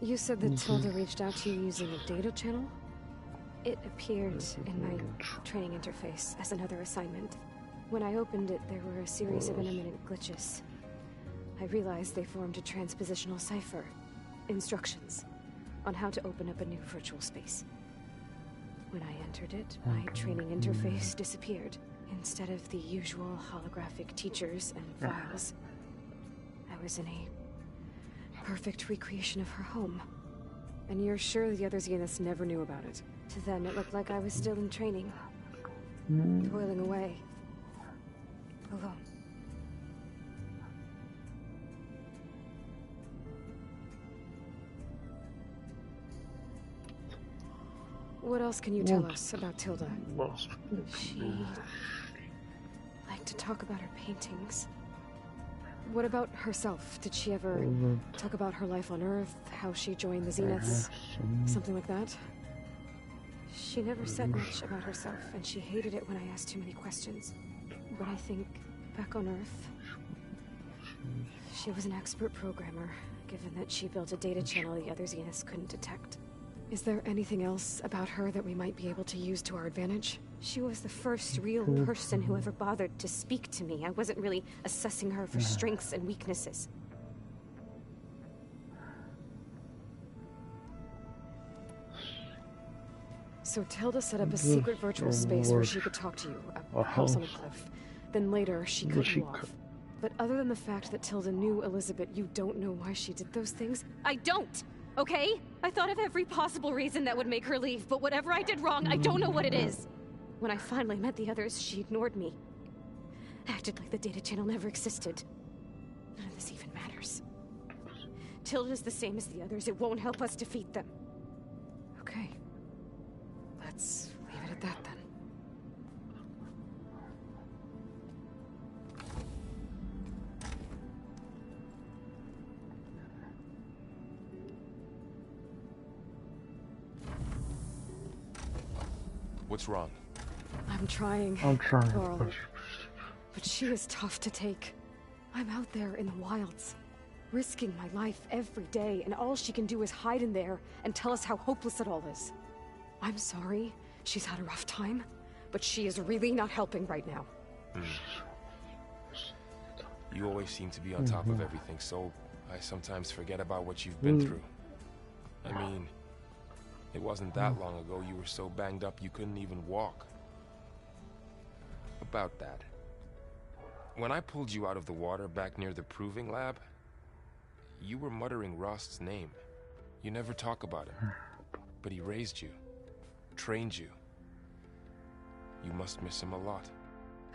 You said that Tilda reached out to you using a data channel? It appeared in my training interface as another assignment. When I opened it, there were a series of intermittent glitches. I realized they formed a transpositional cipher. Instructions on how to open up a new virtual space. When I entered it, my training interface disappeared. Instead of the usual holographic teachers and files, I was in a perfect recreation of her home. And you're sure the other Zeniths never knew about it? To them, it looked like I was still in training. Toiling away. Alone. What else can you tell us about Tilda? She liked to talk about her paintings. What about herself? Did she ever talk about her life on Earth, how she joined the Zeniths, something like that? She never said much about herself, and she hated it when I asked too many questions. But I think, back on Earth, she was an expert programmer, given that she built a data channel the other Zeniths couldn't detect. Is there anything else about her that we might be able to use to our advantage? She was the first real person who ever bothered to speak to me. I wasn't really assessing her for strengths and weaknesses. So Tilda set up a secret virtual space where she could talk to you, a house on a cliff. Then later, she cut you off. But other than the fact that Tilda knew Elizabeth, you don't know why she did those things? I don't! Okay? I thought of every possible reason that would make her leave, but whatever I did wrong, I don't know what it is. When I finally met the others, she ignored me. Acted like the data channel never existed. None of this even matters. Tilda's the same as the others. It won't help us defeat them. Okay. Let's leave it at that then. What's wrong? I'm trying, Carl. But she is tough to take. I'm out there in the wilds, risking my life every day, and all she can do is hide in there and tell us how hopeless it all is. I'm sorry, she's had a rough time, but she is really not helping right now. You always seem to be on top of everything, so I sometimes forget about what you've been through. I mean, it wasn't that long ago you were so banged up you couldn't even walk. About that. When I pulled you out of the water back near the proving lab, you were muttering Rost's name. You never talk about him. But he raised you, trained you. You must miss him a lot.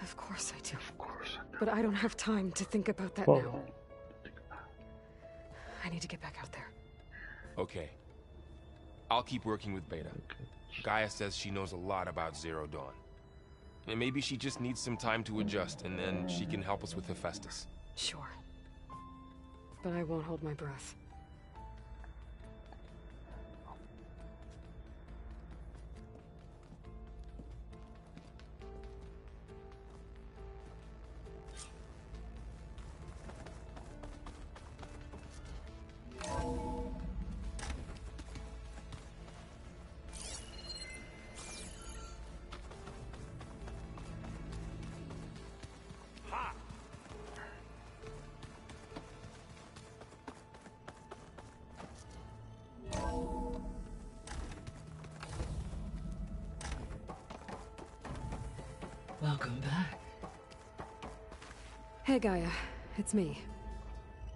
Of course I do. But I don't have time to think about that now. I need to get back out there. Okay. I'll keep working with Beta. Gaia says she knows a lot about Zero Dawn. And maybe she just needs some time to adjust, and then she can help us with Hephaestus. Sure. But I won't hold my breath. Welcome back. Hey, Gaia. It's me.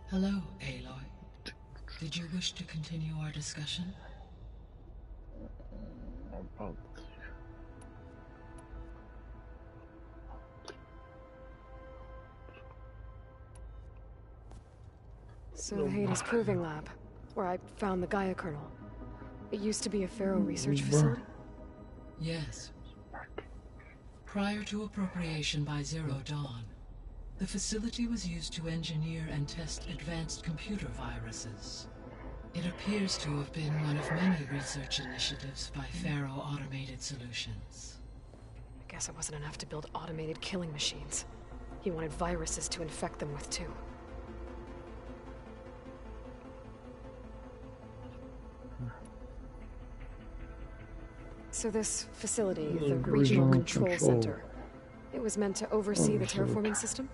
Hello, Aloy. Did you wish to continue our discussion? So the Hades Proving Lab. where I found the Gaia kernel. It used to be a Pharaoh research facility? Yes. Prior to appropriation by Zero Dawn, the facility was used to engineer and test advanced computer viruses. It appears to have been one of many research initiatives by Pharaoh Automated Solutions. I guess it wasn't enough to build automated killing machines. He wanted viruses to infect them with, too. So this facility, the Regional Control Center, it was meant to oversee the terraforming system?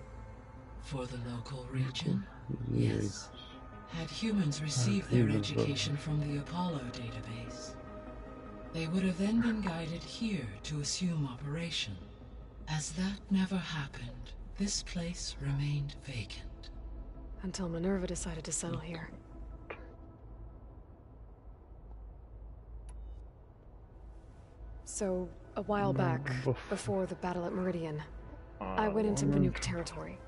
For the local region, yes. Had humans received their education from the Apollo database, they would have then been guided here to assume operation. As that never happened, this place remained vacant. Until Minerva decided to settle here. So, a while back, before the battle at Meridian, I went into Banuk territory.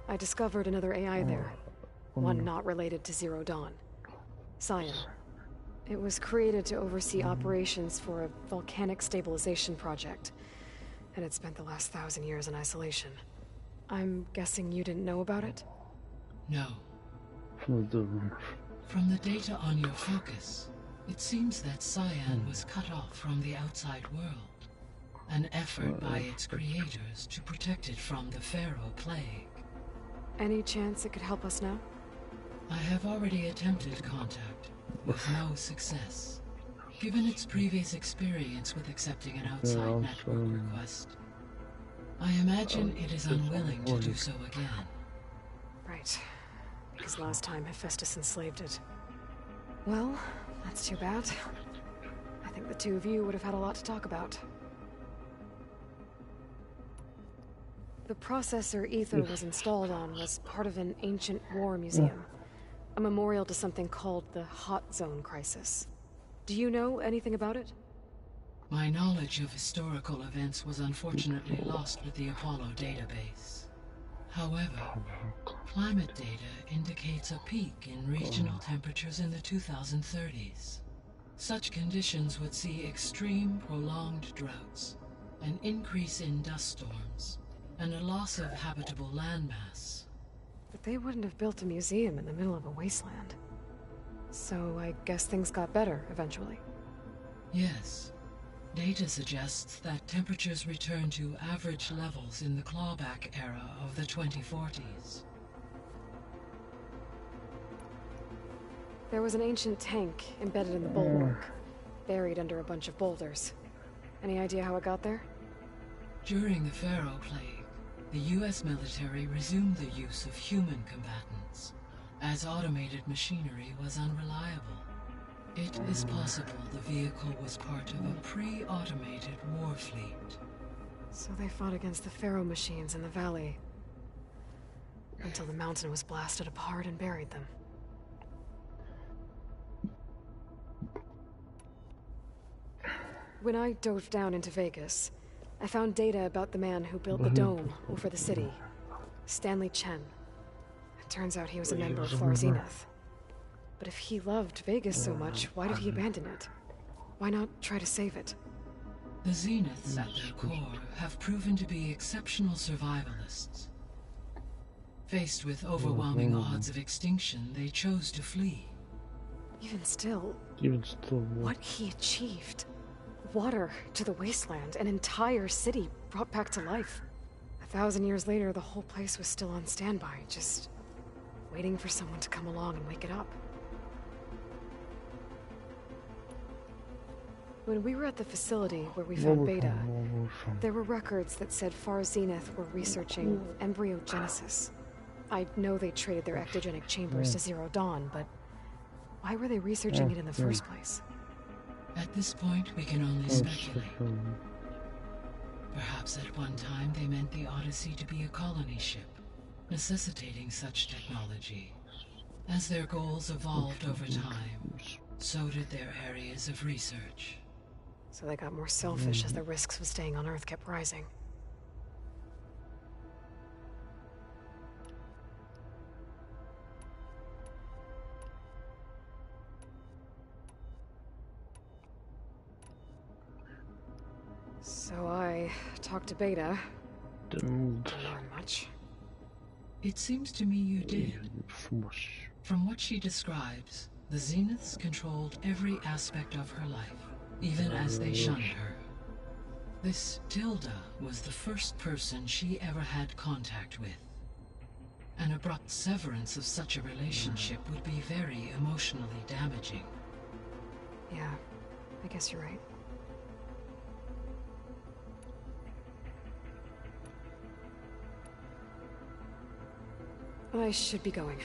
I discovered another AI there. One not related to Zero Dawn. Scion. It was created to oversee operations for a volcanic stabilization project, and it spent the last 1,000 years in isolation. I'm guessing you didn't know about it? No. From the data on your focus, it seems that Scion was cut off from the outside world. An effort by its creators to protect it from the Pharaoh plague. Any chance it could help us now? I have already attempted contact, with no success. Given its previous experience with accepting an outside network request, I imagine it is unwilling to do so again. Right. Because last time Hephaestus enslaved it. Well, that's too bad. I think the two of you would have had a lot to talk about. The processor Ether was installed on was part of an ancient war museum. A memorial to something called the Hot Zone Crisis. Do you know anything about it? My knowledge of historical events was unfortunately lost with the Apollo database. However, climate data indicates a peak in regional temperatures in the 2030s. Such conditions would see extreme, prolonged droughts, an increase in dust storms, and a loss of habitable landmass. But they wouldn't have built a museum in the middle of a wasteland. So I guess things got better eventually. Yes. Data suggests that temperatures returned to average levels in the clawback era of the 2040s. There was an ancient tank embedded in the bulwark, buried under a bunch of boulders. Any idea how it got there? During the Pharaoh plague, the US military resumed the use of human combatants, as automated machinery was unreliable. It is possible the vehicle was part of a pre-automated war fleet. So they fought against the Pharaoh machines in the valley, until the mountain was blasted apart and buried them. When I dove down into Vegas, I found data about the man who built the dome over the city, Stanley Chen. It turns out he was a member of Far Zenith. But if he loved Vegas so much, why did he abandon it? Why not try to save it? The Zeniths at their core have proven to be exceptional survivalists. Faced with overwhelming odds of extinction, they chose to flee. Even still, what he achieved. Water to the wasteland, an entire city brought back to life. 1,000 years later, the whole place was still on standby, just waiting for someone to come along and wake it up. When we were at the facility where we found Beta, there were records that said Far Zenith were researching embryogenesis. I know they traded their ectogenic chambers to Zero Dawn, but why were they researching it in the first place? At this point, we can only speculate. Perhaps at one time they meant the Odyssey to be a colony ship, necessitating such technology. As their goals evolved over time, so did their areas of research. So they got more selfish as the risks of staying on Earth kept rising. So I talked to Beta. Didn't learn much. It seems to me you did. From what she describes, the Zeniths controlled every aspect of her life, even as they shunned her. This Tilda was the first person she ever had contact with. An abrupt severance of such a relationship would be very emotionally damaging. Yeah, I guess you're right. I should be going.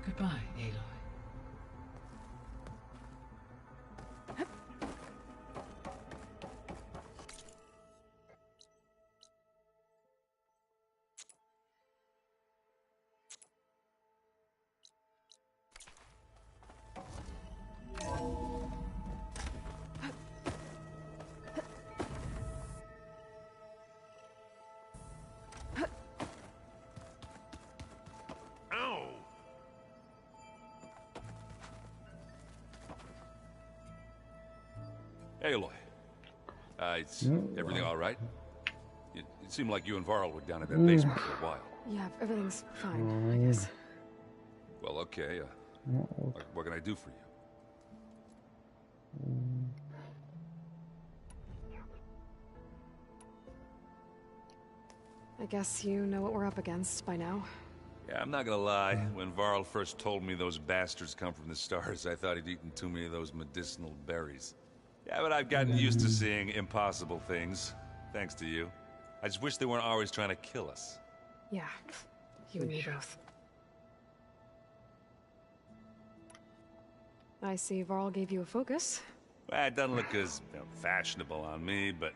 Goodbye, Aloy. Aloy. Is everything all right? It seemed like you and Varl were down at that basement for a while. Yeah, everything's fine, I guess. Well, okay. What can I do for you? I guess you know what we're up against by now. Yeah, I'm not gonna lie. When Varl first told me those bastards come from the stars, I thought he'd eaten too many of those medicinal berries. Yeah, but I've gotten used to seeing impossible things, thanks to you. I just wish they weren't always trying to kill us. Yeah, you and me both. I see Varl gave you a focus. Well, it doesn't look as fashionable on me, but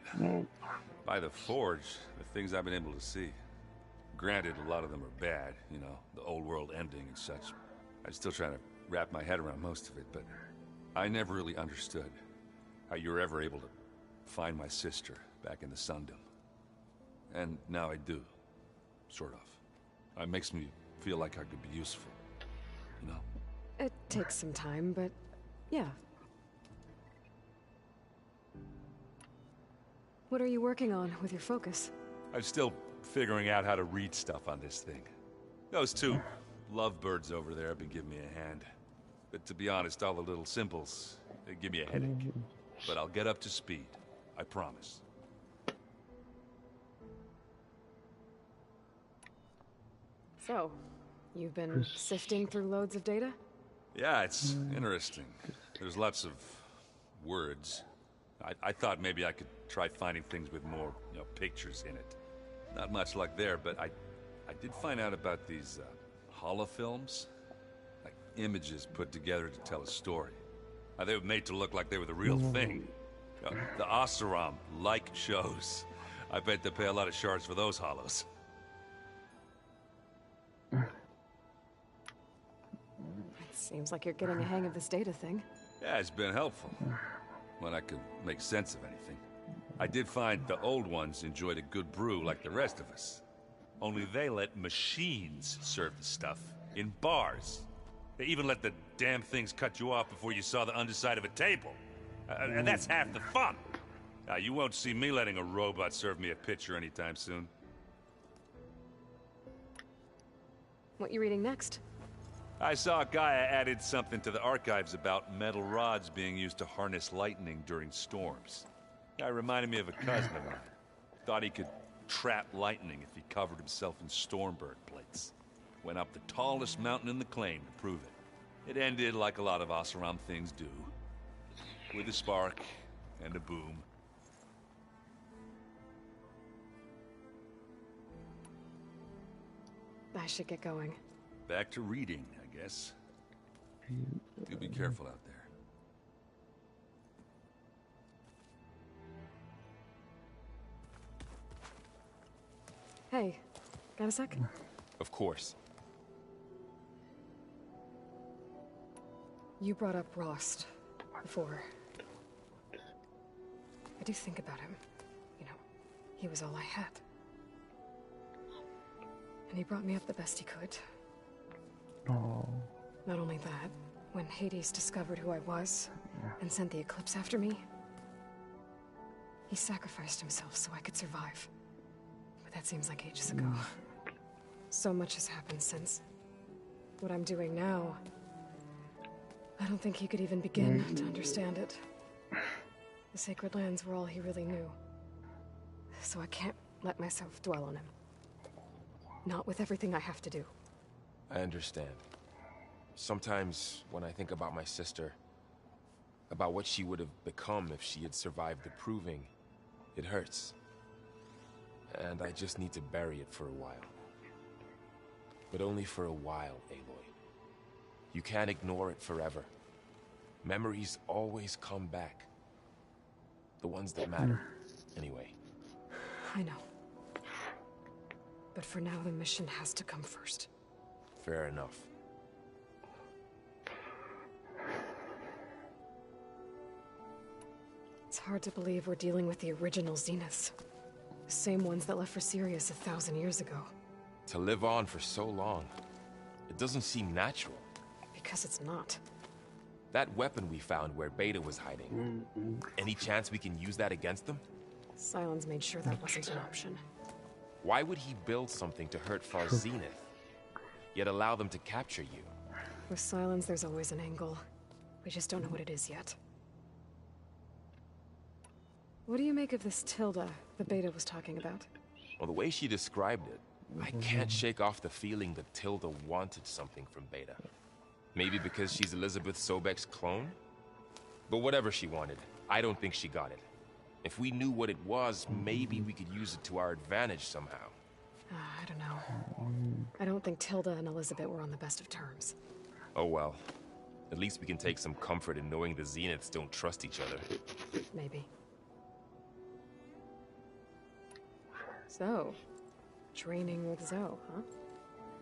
by the Forge, the things I've been able to see. Granted, a lot of them are bad, you know, the old world ending and such. I'm still trying to wrap my head around most of it, but I never really understood how you were ever able to find my sister back in the Sundom. And now I do, sort of. It makes me feel like I could be useful, you know? It takes some time, but yeah. What are you working on with your focus? I'm still figuring out how to read stuff on this thing. Those two lovebirds over there have been giving me a hand. But to be honest, all the little symbols, they give me a headache. But I'll get up to speed, I promise. So, you've been sifting through loads of data? Yeah, it's interesting. There's lots of words. I thought maybe I could try finding things with more, you know, pictures in it. Not much luck there, but I did find out about these holofilms. Like images put together to tell a story. They were made to look like they were the real thing. You know, the Oseram like shows. I bet they pay a lot of shards for those hollows. It seems like you're getting a hang of this data thing. Yeah, it's been helpful. When I could make sense of anything. I did find the old ones enjoyed a good brew like the rest of us. Only they let machines serve the stuff in bars. They even let the damn things cut you off before you saw the underside of a table. And that's half the fun. You won't see me letting a robot serve me a pitcher anytime soon. What you reading next? I saw Gaia added something to the archives about metal rods being used to harness lightning during storms. Guy reminded me of a cousin of mine. Thought he could trap lightning if he covered himself in Stormbird plates. Went up the tallest mountain in the claim to prove it. It ended like a lot of Oseram things do. With a spark and a boom. I should get going. Back to reading, I guess. You be careful out there. Hey, got a sec? Of course. You brought up Rost before. I do think about him. You know, he was all I had. And he brought me up the best he could. Oh. Not only that, when Hades discovered who I was and sent the Eclipse after me, He sacrificed himself so I could survive. But that seems like ages ago. So much has happened since. What I'm doing now, I don't think he could even begin to understand it. The sacred lands were all he really knew. So I can't let myself dwell on him. Not with everything I have to do. I understand. Sometimes, when I think about my sister, about what she would have become if she had survived the proving, it hurts. And I just need to bury it for a while. But only for a while, Aloy. You can't ignore it forever. Memories always come back. The ones that matter, anyway. I know. But for now, the mission has to come first. Fair enough. It's hard to believe we're dealing with the original Zeniths. The same ones that left for Sirius 1,000 years ago. To live on for so long, it doesn't seem natural. Because it's not. That weapon we found where Beta was hiding, any chance we can use that against them? Sylens made sure that wasn't an option. Why would he build something to hurt Far Zenith, yet allow them to capture you? With Sylens, there's always an angle. We just don't know what it is yet. What do you make of this Tilda the Beta was talking about? Well, the way she described it, I can't shake off the feeling that Tilda wanted something from Beta. Maybe because she's Elizabeth Sobek's clone? But whatever she wanted, I don't think she got it. If we knew what it was, maybe we could use it to our advantage somehow. I don't know. I don't think Tilda and Elizabeth were on the best of terms. Oh well. At least we can take some comfort in knowing the Zeniths don't trust each other. Maybe. So, training with Zoe, huh?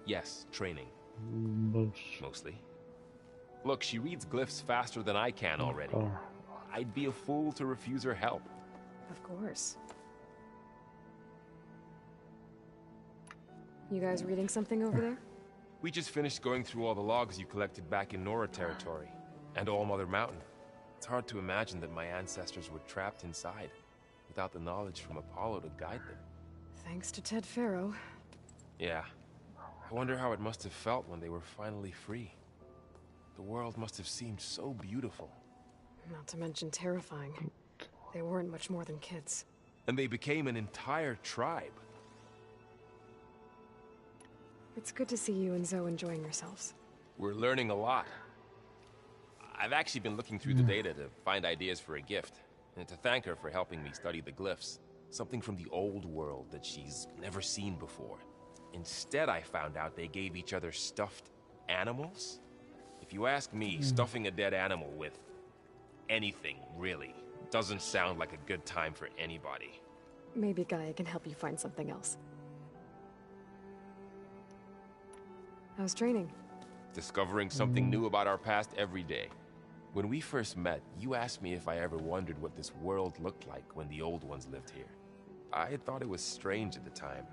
Yes, training. Mostly. Look, she reads glyphs faster than I can already. I'd be a fool to refuse her help. Of course. You guys reading something over there? We just finished going through all the logs you collected back in Nora territory, and All Mother Mountain. It's hard to imagine that my ancestors were trapped inside, without the knowledge from Apollo to guide them. Thanks to Ted Faro. Yeah. I wonder how it must have felt when they were finally free. The world must have seemed so beautiful. Not to mention terrifying. They weren't much more than kids. And they became an entire tribe. It's good to see you and Zoe enjoying yourselves. We're learning a lot. I've actually been looking through the data to find ideas for a gift, and to thank her for helping me study the glyphs. Something from the old world that she's never seen before. Instead, I found out they gave each other stuffed animals. If you ask me, stuffing a dead animal with anything, really, doesn't sound like a good time for anybody. Maybe Gaia can help you find something else. How's training? Discovering something new about our past every day. When we first met, you asked me if I ever wondered what this world looked like when the old ones lived here. I had thought it was strange at the time,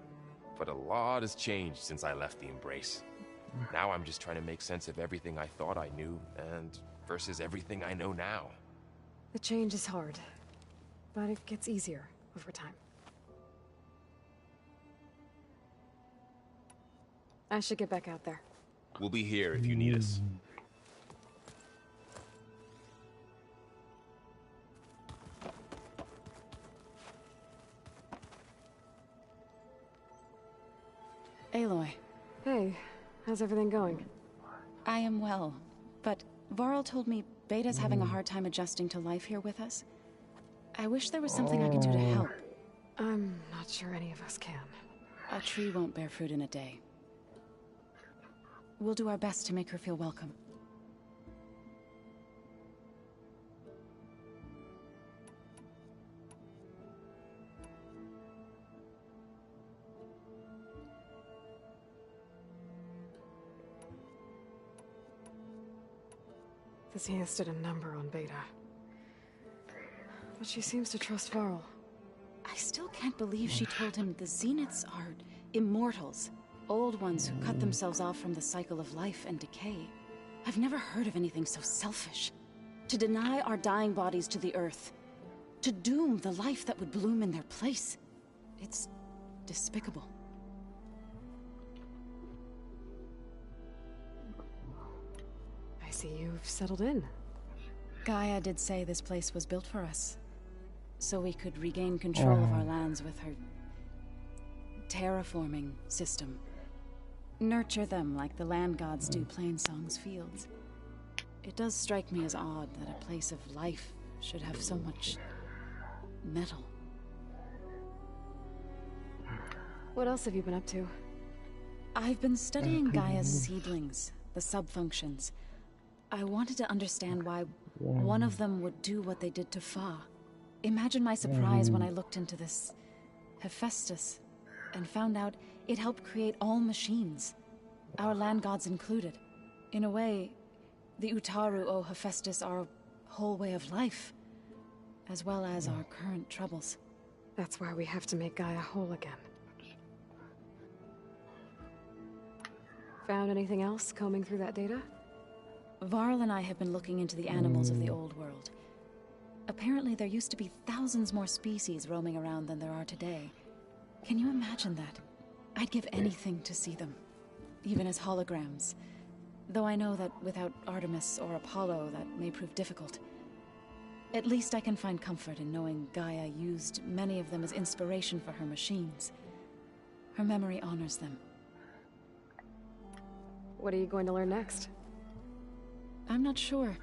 but a lot has changed since I left the Embrace. Now I'm just trying to make sense of everything I thought I knew, and versus everything I know now. The change is hard, but it gets easier over time. I should get back out there. We'll be here if you need us. Aloy. Hey, how's everything going? I am well, but Varl told me Beta's having a hard time adjusting to life here with us. I wish there was something I could do to help. I'm not sure any of us can. A tree won't bear fruit in a day. We'll do our best to make her feel welcome. The Zeniths did a number on Beta. But she seems to trust Varl. I still can't believe she told him the Zeniths are immortals. Old ones who cut themselves off from the cycle of life and decay. I've never heard of anything so selfish. To deny our dying bodies to the Earth. To doom the life that would bloom in their place. It's despicable. I see you've settled in. Gaia did say this place was built for us, so we could regain control of our lands with her terraforming system. Nurture them like the land gods do Plainsong's fields. It does strike me as odd that a place of life should have so much metal. What else have you been up to? I've been studying Gaia's seedlings, the subfunctions. I wanted to understand why one of them would do what they did to Fa. Imagine my surprise when I looked into this Hephaestus and found out it helped create all machines, our land gods included. In a way, the Utaru owe Hephaestus our whole way of life, as well as our current troubles. That's why we have to make Gaia whole again. Found anything else combing through that data? Varl and I have been looking into the animals of the old world. Apparently there used to be thousands more species roaming around than there are today. Can you imagine that? I'd give anything to see them, even as holograms. Though I know that without Artemis or Apollo, that may prove difficult. At least I can find comfort in knowing Gaia used many of them as inspiration for her machines. Her memory honors them. What are you going to learn next? I'm not sure.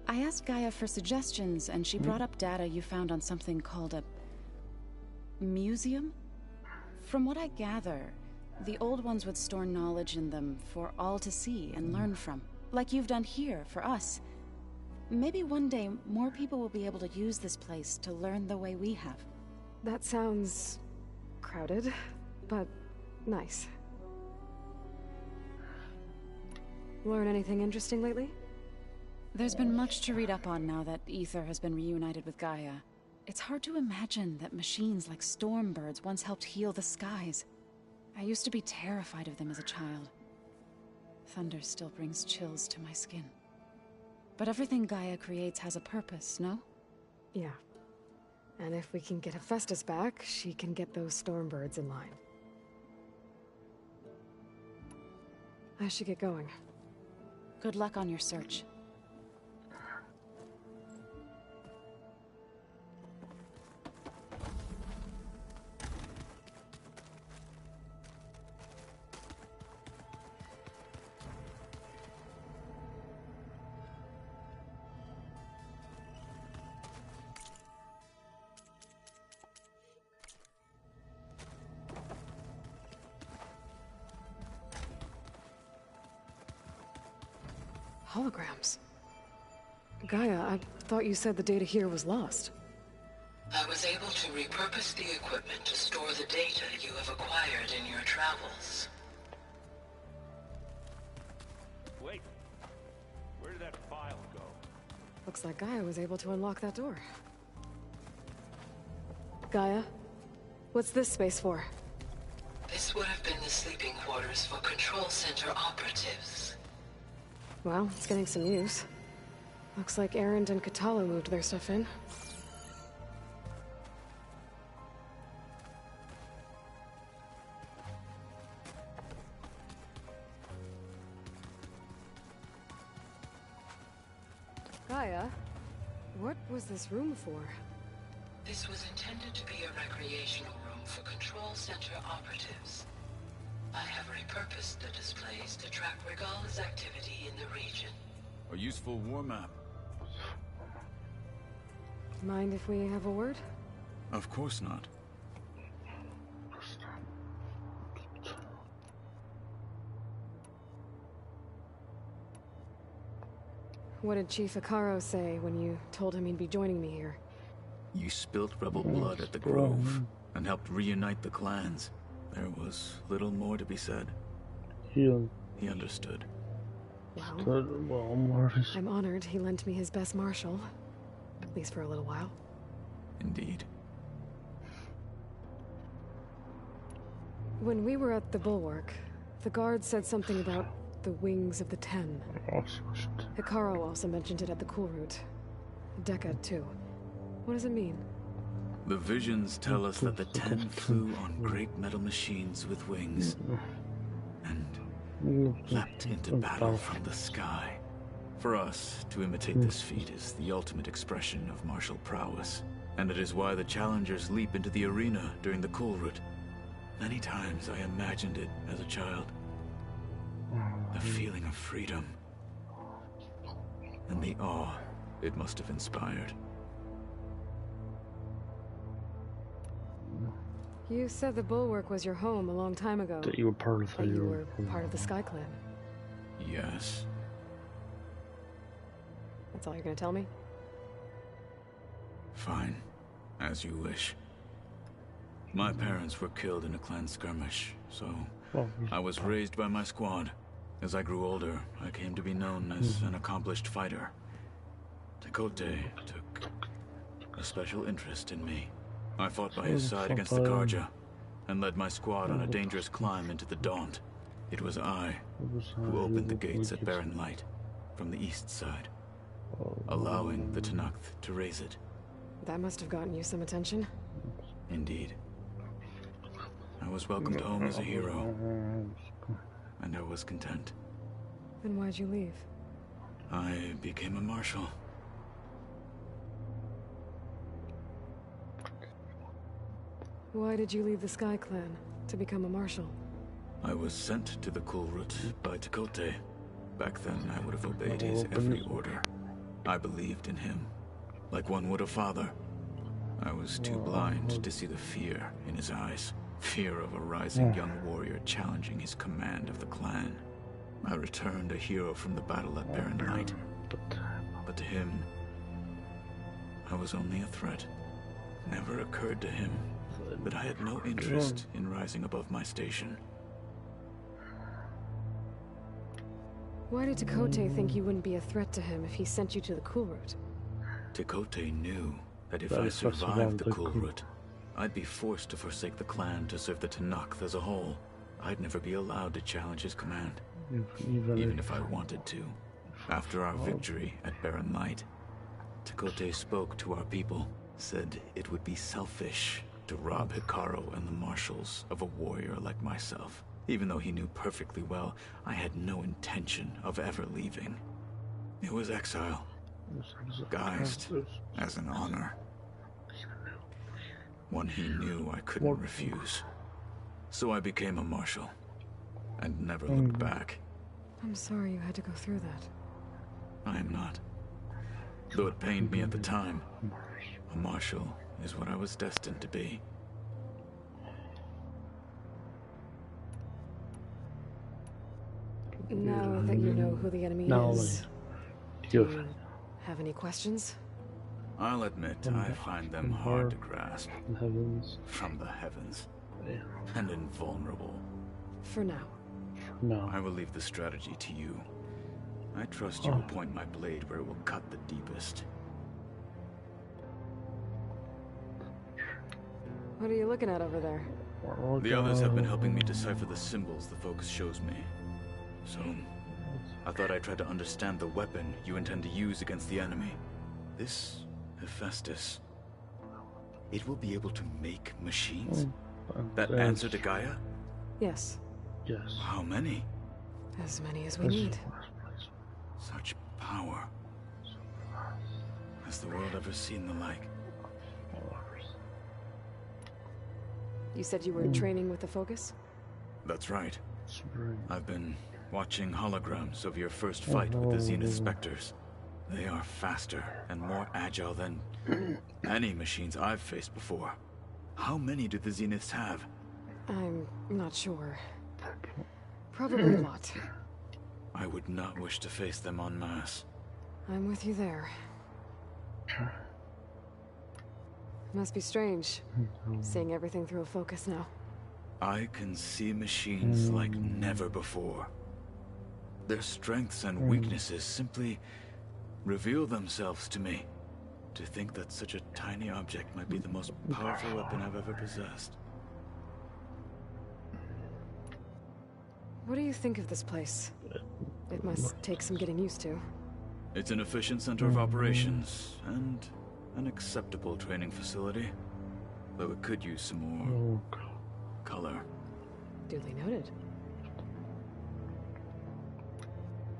I asked Gaia for suggestions, and she brought up data you found on something called a museum? From what I gather, the old ones would store knowledge in them for all to see and learn from, like you've done here for us. Maybe one day more people will be able to use this place to learn the way we have. That sounds crowded, but nice. Learn anything interesting lately? There's been much to read up on now that Ether has been reunited with Gaia. It's hard to imagine that machines like Stormbirds once helped heal the skies. I used to be terrified of them as a child. Thunder still brings chills to my skin. But everything Gaia creates has a purpose, no? Yeah. And if we can get Hephaestus back, she can get those Stormbirds in line. I should get going. Good luck on your search. Holograms. Gaia, I thought you said the data here was lost. I was able to repurpose the equipment to store the data you have acquired in your travels. Wait. Where did that file go? Looks like Gaia was able to unlock that door. Gaia, what's this space for? This would have been the sleeping quarters for Control Center operatives. Well, it's getting some use. Looks like Erend and Katalo moved their stuff in. Gaia, what was this room for? This was intended to be a recreational room for Control Center operatives. I have repurposed the displays to track Regal's activity in the region. A useful war map. Mind if we have a word? Of course not. What did Chief Ikaro say when you told him he'd be joining me here? You spilt rebel blood at the Grove and helped reunite the clans. There was little more to be said. He understood. Well, I'm honored he lent me his best marshal. At least for a little while. Indeed. When we were at the Bulwark, the guard said something about the Wings of the Ten. Hikaru also mentioned it at the Cool Route. Decca, too. What does it mean? The visions tell us that the 10 flew on great metal machines with wings and leapt into battle from the sky. For us, to imitate this feat is the ultimate expression of martial prowess, and it is why the challengers leap into the arena during the cool route. Many times I imagined it as a child. The feeling of freedom and the awe it must have inspired. You said the Bulwark was your home a long time ago. That you were part of that you were part of the Sky Clan. Yes. That's all you're gonna tell me? Fine. As you wish. My parents were killed in a clan skirmish, so I was raised by my squad. As I grew older, I came to be known as an accomplished fighter. Tekote took a special interest in me. I fought by his side against the Karja, and led my squad on a dangerous climb into the Daunt. It was I who opened the gates at Barren Light, from the east side, allowing the Tenakth to raise it. That must have gotten you some attention. Indeed. I was welcomed home as a hero, and I was content. Then why'd you leave? I became a marshal. Why did you leave the Sky Clan to become a marshal? I was sent to the Kulrut by Tekote. Back then, I would have obeyed his every order. I believed in him, like one would a father. I was too blind to see the fear in his eyes. Fear of a rising young warrior challenging his command of the clan. I returned a hero from the battle at Barren Light. But to him, I was only a threat. Never occurred to him that I had no interest in rising above my station. Why did Tekote think you wouldn't be a threat to him if he sent you to the Cool Route? Tekote knew that if I survived the Cool Route, I'd be forced to forsake the clan to serve the Tenakth as a whole. I'd never be allowed to challenge his command, even if I wanted to. After our victory at Barren Light, Tekote spoke to our people, said it would be selfish to rob Hikaru and the marshals of a warrior like myself, even though he knew perfectly well I had no intention of ever leaving. It was exile, guised as an honor. One he knew I couldn't refuse. So I became a marshal, and never looked back. I'm sorry you had to go through that. I am not. Though it pained me at the time, a marshal is what I was destined to be. Now that you know who the enemy is, do you have any questions? I'll admit, I find them hard to grasp. From the heavens. And invulnerable. For now. No. I will leave the strategy to you. I trust you will point my blade where it will cut the deepest. What are you looking at over there? The others have been helping me decipher the symbols the focus shows me. So, I thought I'd try to understand the weapon you intend to use against the enemy. This Hephaestus, it will be able to make machines? That answer to Gaia? Yes. Yes. How many? As many as we need. Such power. Has the world ever seen the like? You said you were training with the Focus? That's right. I've been watching holograms of your first fight with the Zenith Spectres. They are faster and more agile than any machines I've faced before. How many do the Zeniths have? I'm not sure. Probably a lot. I would not wish to face them en masse. I'm with you there. Must be strange, seeing everything through a focus now. I can see machines like never before. Their strengths and weaknesses simply reveal themselves to me. To think that such a tiny object might be the most powerful weapon I've ever possessed. What do you think of this place? It must take some getting used to. It's an efficient center of operations, and An acceptable training facility, though it could use some more color. Duly noted.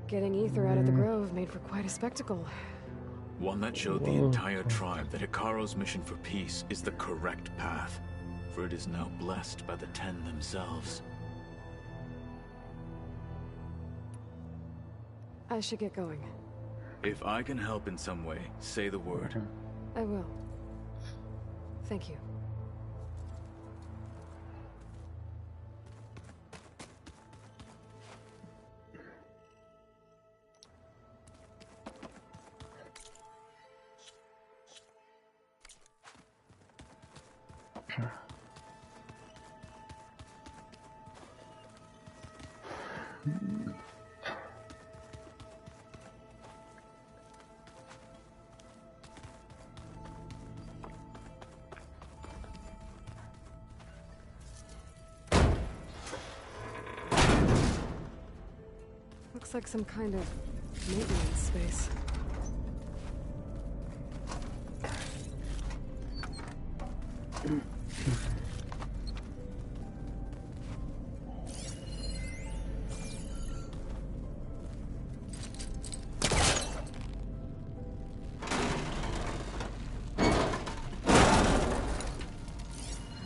Getting Ether out of the Grove made for quite a spectacle. One that showed the entire tribe that Hikaru's mission for peace is the correct path, for it is now blessed by the Ten themselves. I should get going. If I can help in some way, say the word. I will. Thank you. Looks like some kind of maintenance space. I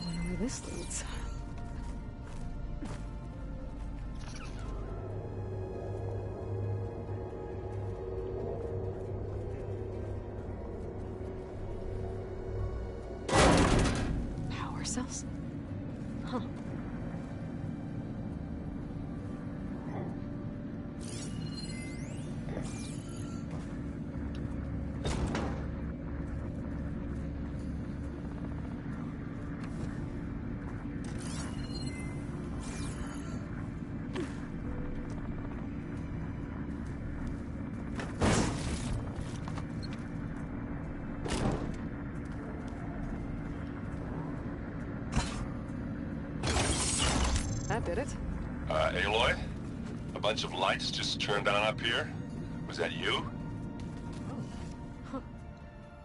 wonder where this leads. Cells? Huh. That did it. Aloy? A bunch of lights just turned on up here? Was that you? Oh. Huh.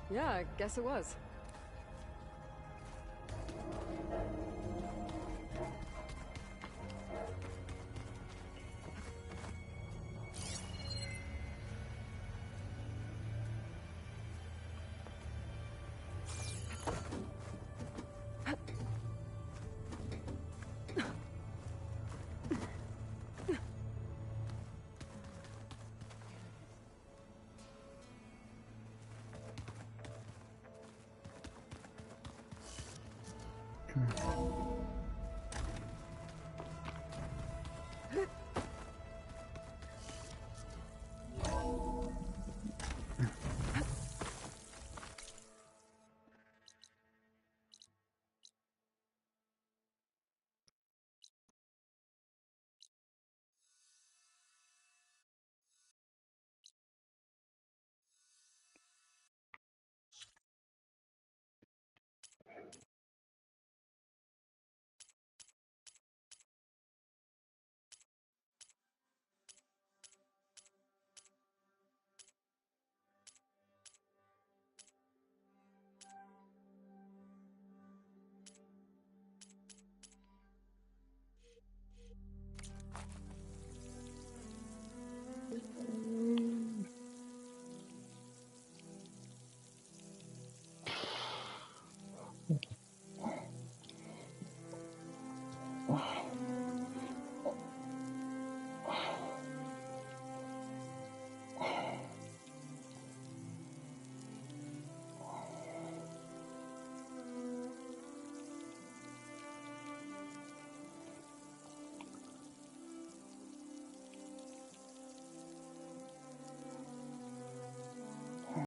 Yeah, I guess it was.